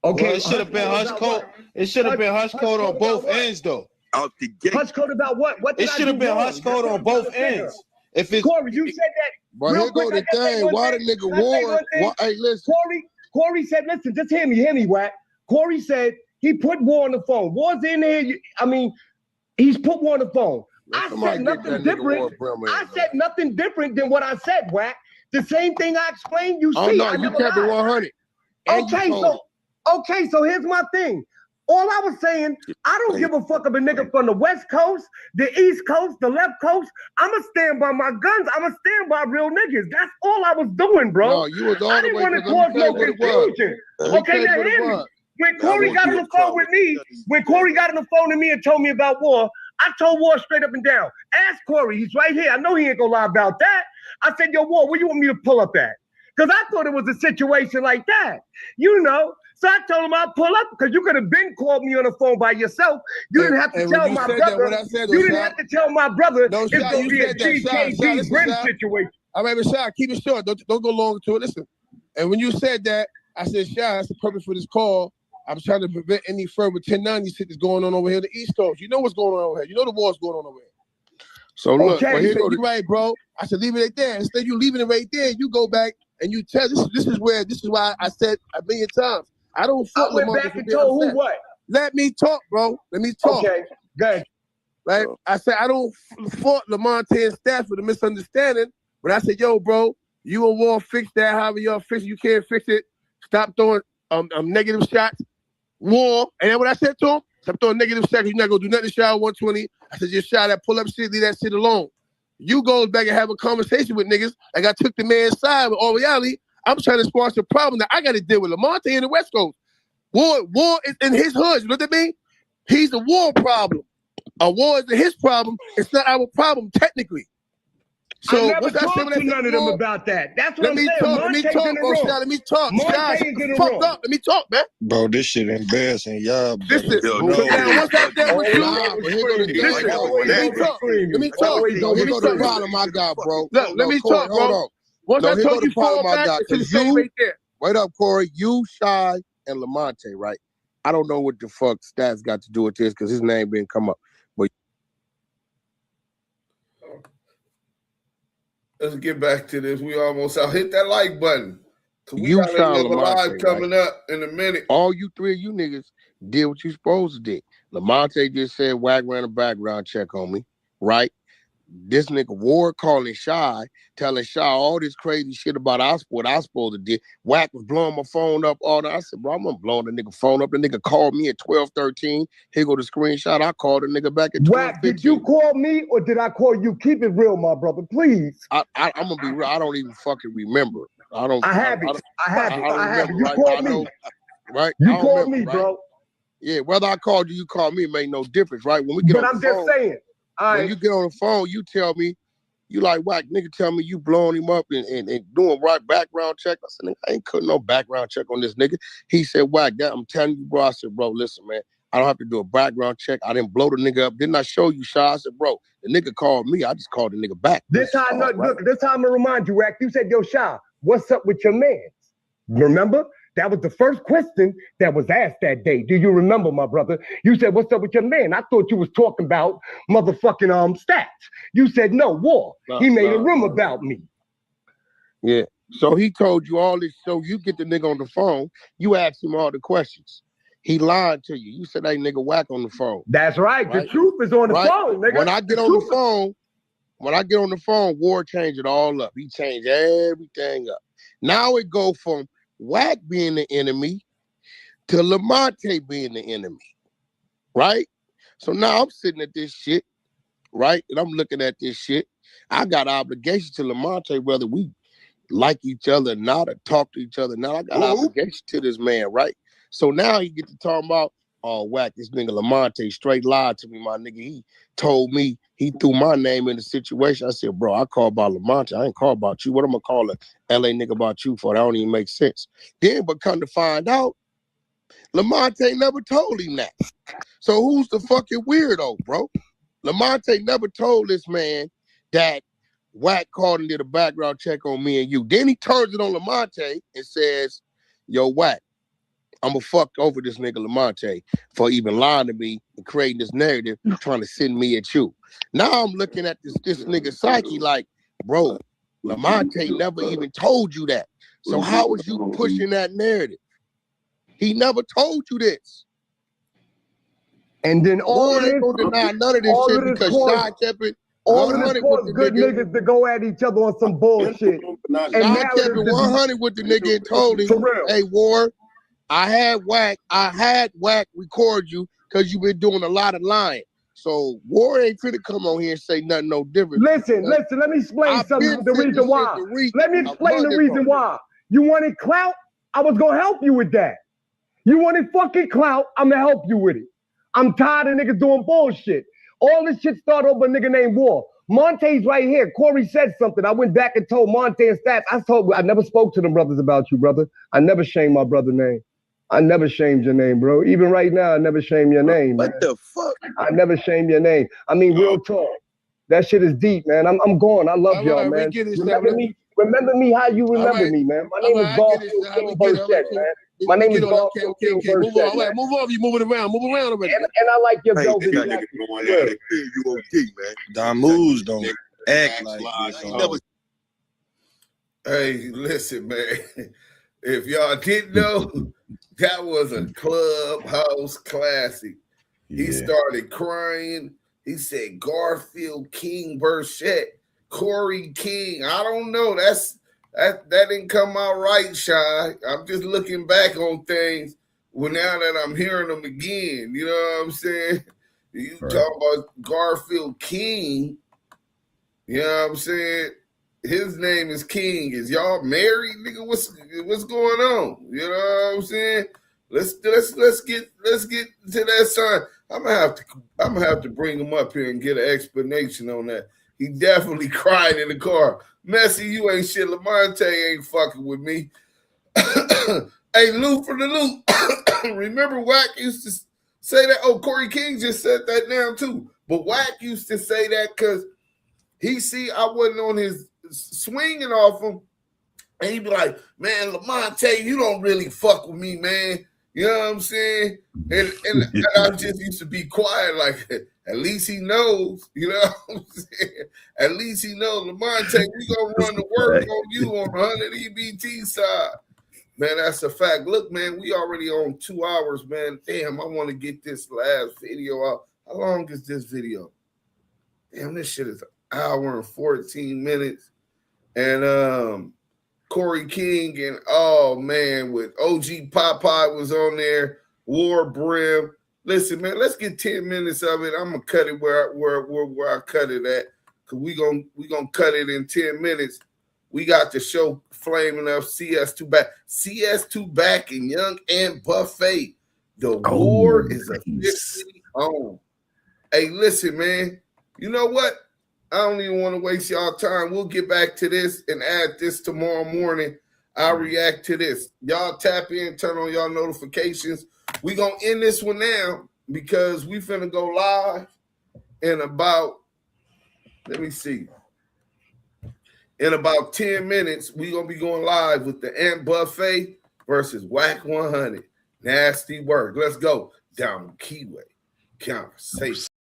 Okay, well, it should have been hush code. It should have been hush code on both ends, though. Out the gate. Hush code about what? It should have been hush code on both ends. If it's Corey, you said that. But here go the thing. Why the nigga War? Hey, listen. Corey said, listen, just hear me, Wack. Corey said he put War on the phone. War's in there. He's put War on the phone. I said nothing different. I said nothing different than what I said, Wack. The same thing I explained. You see, oh no, you kept it 100. Okay, so here's my thing. All I was saying, I don't give a fuck of a nigga from the West Coast, the East Coast, the left coast. I'ma stand by my guns. I'ma stand by real niggas. That's all I was doing, bro. No, you was all I didn't want to cause no confusion. Okay, now hear me. When Corey got on the phone with me, and told me about War, I told War straight up and down. Ask Corey, he's right here. I know he ain't gonna lie about that. I said, yo, War, where you want me to pull up at? Because I thought it was a situation like that, So I told him I'd pull up because you could have been called me on the phone by yourself. You didn't have to tell my brother. You didn't have to tell my brother it's going to be a GKB Brim situation. All right, but Sha, keep it short. Don't go long to it. Listen, and when you said that, I said, Sha, that's the purpose for this call. I'm trying to prevent any further 1090 shit that's going on over here on the East Coast. You know what's going on over here. You know the war's going on over here. So look, you're right, bro. I said leave it right there. Instead, you leaving it right there. You go back and you tell this is why I said a million times. I don't fuck I went back and told who what. Let me talk, bro. Let me talk. Okay, good. Right? I said I don't fault Lamonte and staff for the misunderstanding, but I said, yo, bro, you and War fix that. However y'all fix it, you can't fix it. Stop throwing negative shots. War, and then what I said to him, So I'm throwing negative seconds. You're not gonna do nothing to shower 120. I said, just shower that pull-up shit, leave that shit alone. You goes back and have a conversation with niggas. Like I took the man's side, but all reality, I'm trying to squash a problem that I got to deal with. Lamonte in the West Coast. War is in his hood. You know what I mean? He's a war problem. A war is his problem. It's not our problem, technically. So I never talked to none of them about that. That's what I'm saying. Let me talk, bro. Let me talk. Fuck up. Let me talk, man. Bro, this shit embarrassing. Y'all, listen. Now, once I dealt with you, let me talk. Here go the problem I got, bro. Let me talk, bro. Once I told you fall back, it's the same right there. Wait up, Corey. You, Shy, and Lamonte, right? I don't know what the fuck Stats got to do with this because his name didn't come up. But let's get back to this. We almost out. Hit that like button. You, got Shy, another live Lamonte, coming right? up in a minute. All you three of you niggas did what you supposed to do. Lamonte just said Wack ran a background check on me, right? This nigga Ward calling Shy, telling Shy all this crazy shit about what I supposed to do. Wack was blowing my phone up all night. I said, bro, I'm gonna blow the nigga phone up. The nigga called me at 12:13. Here go the screenshot. I called the nigga back at 12:15. Wack, did you call me or did I call you? Keep it real, my brother, please. I'm gonna be real. I don't even fucking remember. I have it. You called me. Right? You called me, bro. Yeah, whether I called you, you called me, it made no difference, right? When we get on the phone, saying. When you get on the phone, you tell me, you like, Wack, nigga, tell me you blowing him up and doing right background check. I said, nigga, I ain't cutting no background check on this nigga. He said, Wack, I'm telling you, bro. I said, bro, listen, man, I don't have to do a background check. I didn't blow the nigga up. Didn't I show you, Shy? I said, bro, the nigga called me. I just called the nigga back. This time I'm gonna remind you, Wack. You said, yo, Shy, what's up with your man? Remember? That was the first question that was asked that day. Do you remember, my brother? You said, what's up with your man? I thought you was talking about motherfucking Stats. You said, no, War. He made a room about me. Yeah. So he told you all this. So you get the nigga on the phone. You asked him all the questions. He lied to you. You said, hey, nigga, Wack on the phone. That's right. The truth is on the phone, nigga. When I get on the phone, War changed it all up. He changed everything up. Now it go from Wack being the enemy to Lamonte being the enemy, right? So now I'm sitting at this shit, right? And I'm looking at this shit. I got an obligation to Lamonte, whether we like each other or not, or talk to each other now. I got an obligation to this man, right? So now he get to talking about, oh, Wack, this nigga Lamonte straight lied to me, my nigga. He told me, he threw my name in the situation. I said, bro, I call about Lamonte. I ain't call about you. What am I call a LA nigga about you for? That don't even make sense. Then, but come to find out, Lamonte never told him that. So who's the fucking weirdo, bro? Lamonte never told this man that Wack called and did a background check on me and you. Then he turns it on Lamonte and says, yo, Wack, I'm gonna fuck over this nigga Lamonte for even lying to me and creating this narrative, trying to send me at you. Now I'm looking at this nigga psyche like, bro, Lamonte never even told you that. So how is you pushing that narrative? He never told you this. And then all ain't gonna deny none of this shit because Shy kept it. All of this caused good niggas to go at each other on some bullshit. Shy kept it 100 with the nigga and told him, hey, War, I had Wack record you because you've been doing a lot of lying. So War ain't finna come on here and say nothing no different. Listen, let me explain something. The reason why. Let me explain the reason why. You wanted clout? I was gonna help you with that. You wanted fucking clout? I'm gonna help you with it. I'm tired of niggas doing bullshit. All this shit started over a nigga named War. Monte's right here. Corey said something. I went back and told Monte and Stats. I never spoke to them brothers about you, brother. I never shamed my brother's name. I never shamed your name, bro. Even right now, I never shame your name. What man. the fuck? I never shame your name. I mean, real talk. That shit is deep, man. I'm going. I love y'all, man. Remember me how you remember me, man. My name is Garfield King Burchett, man. My name is Garfield King Burchett. Move on. You moving around. Move around already. And I like your velvet jacket. You OD, man. Damu's don't act like this. Hey, listen, man. If y'all didn't know, that was a Clubhouse classic. He started crying. He said Garfield King Burchett, Corey King. I don't know. That didn't come out right, Shy. I'm just looking back on things. Well, now that I'm hearing them again, you know what I'm saying? You Right. talk about Garfield King, you know what I'm saying? His name is King. Is y'all married, nigga? What's going on? You know what I'm saying? Let's get to that sign. I'm gonna have to bring him up here and get an explanation on that. He definitely cried in the car. Messi, you ain't shit. Lamonte ain't fucking with me. Hey, Lou for the loop. Remember Wack used to say that? Oh, Corey King just said that now too. But Wack used to say that because he see I wasn't on his swinging off him. And he'd be like, man, Lamonte, you don't really fuck with me, man. You know what I'm saying? And I just used to be quiet, like, at least he knows, you know what I'm saying? At least he knows, Lamonte, we gonna run the work on you on 100 EBT side. Man, that's a fact. Look, man, we already on 2 hours, man. Damn, I want to get this last video out. How long is this video? Damn, this shit is an hour and 14 minutes. And Corey King and oh man, with OG Popeye was on there, War Brim. Listen, man, let's get 10 minutes of it. I'm gonna cut it where I cut it at, cause we gonna cut it in 10 minutes. We got the show flaming up. CS2 back and Young and Buffet. The war is officially on. Hey, listen, man. You know what? I don't even want to waste y'all time. We'll get back to this and add this tomorrow morning. I'll react to this. Y'all tap in, turn on y'all notifications. We gonna end this one now because we finna go live in about, let me see. In about 10 minutes, we gonna be going live with the Ant Buffet versus Wack 100. Nasty work. Let's go. Damu Kiwe. Conversation.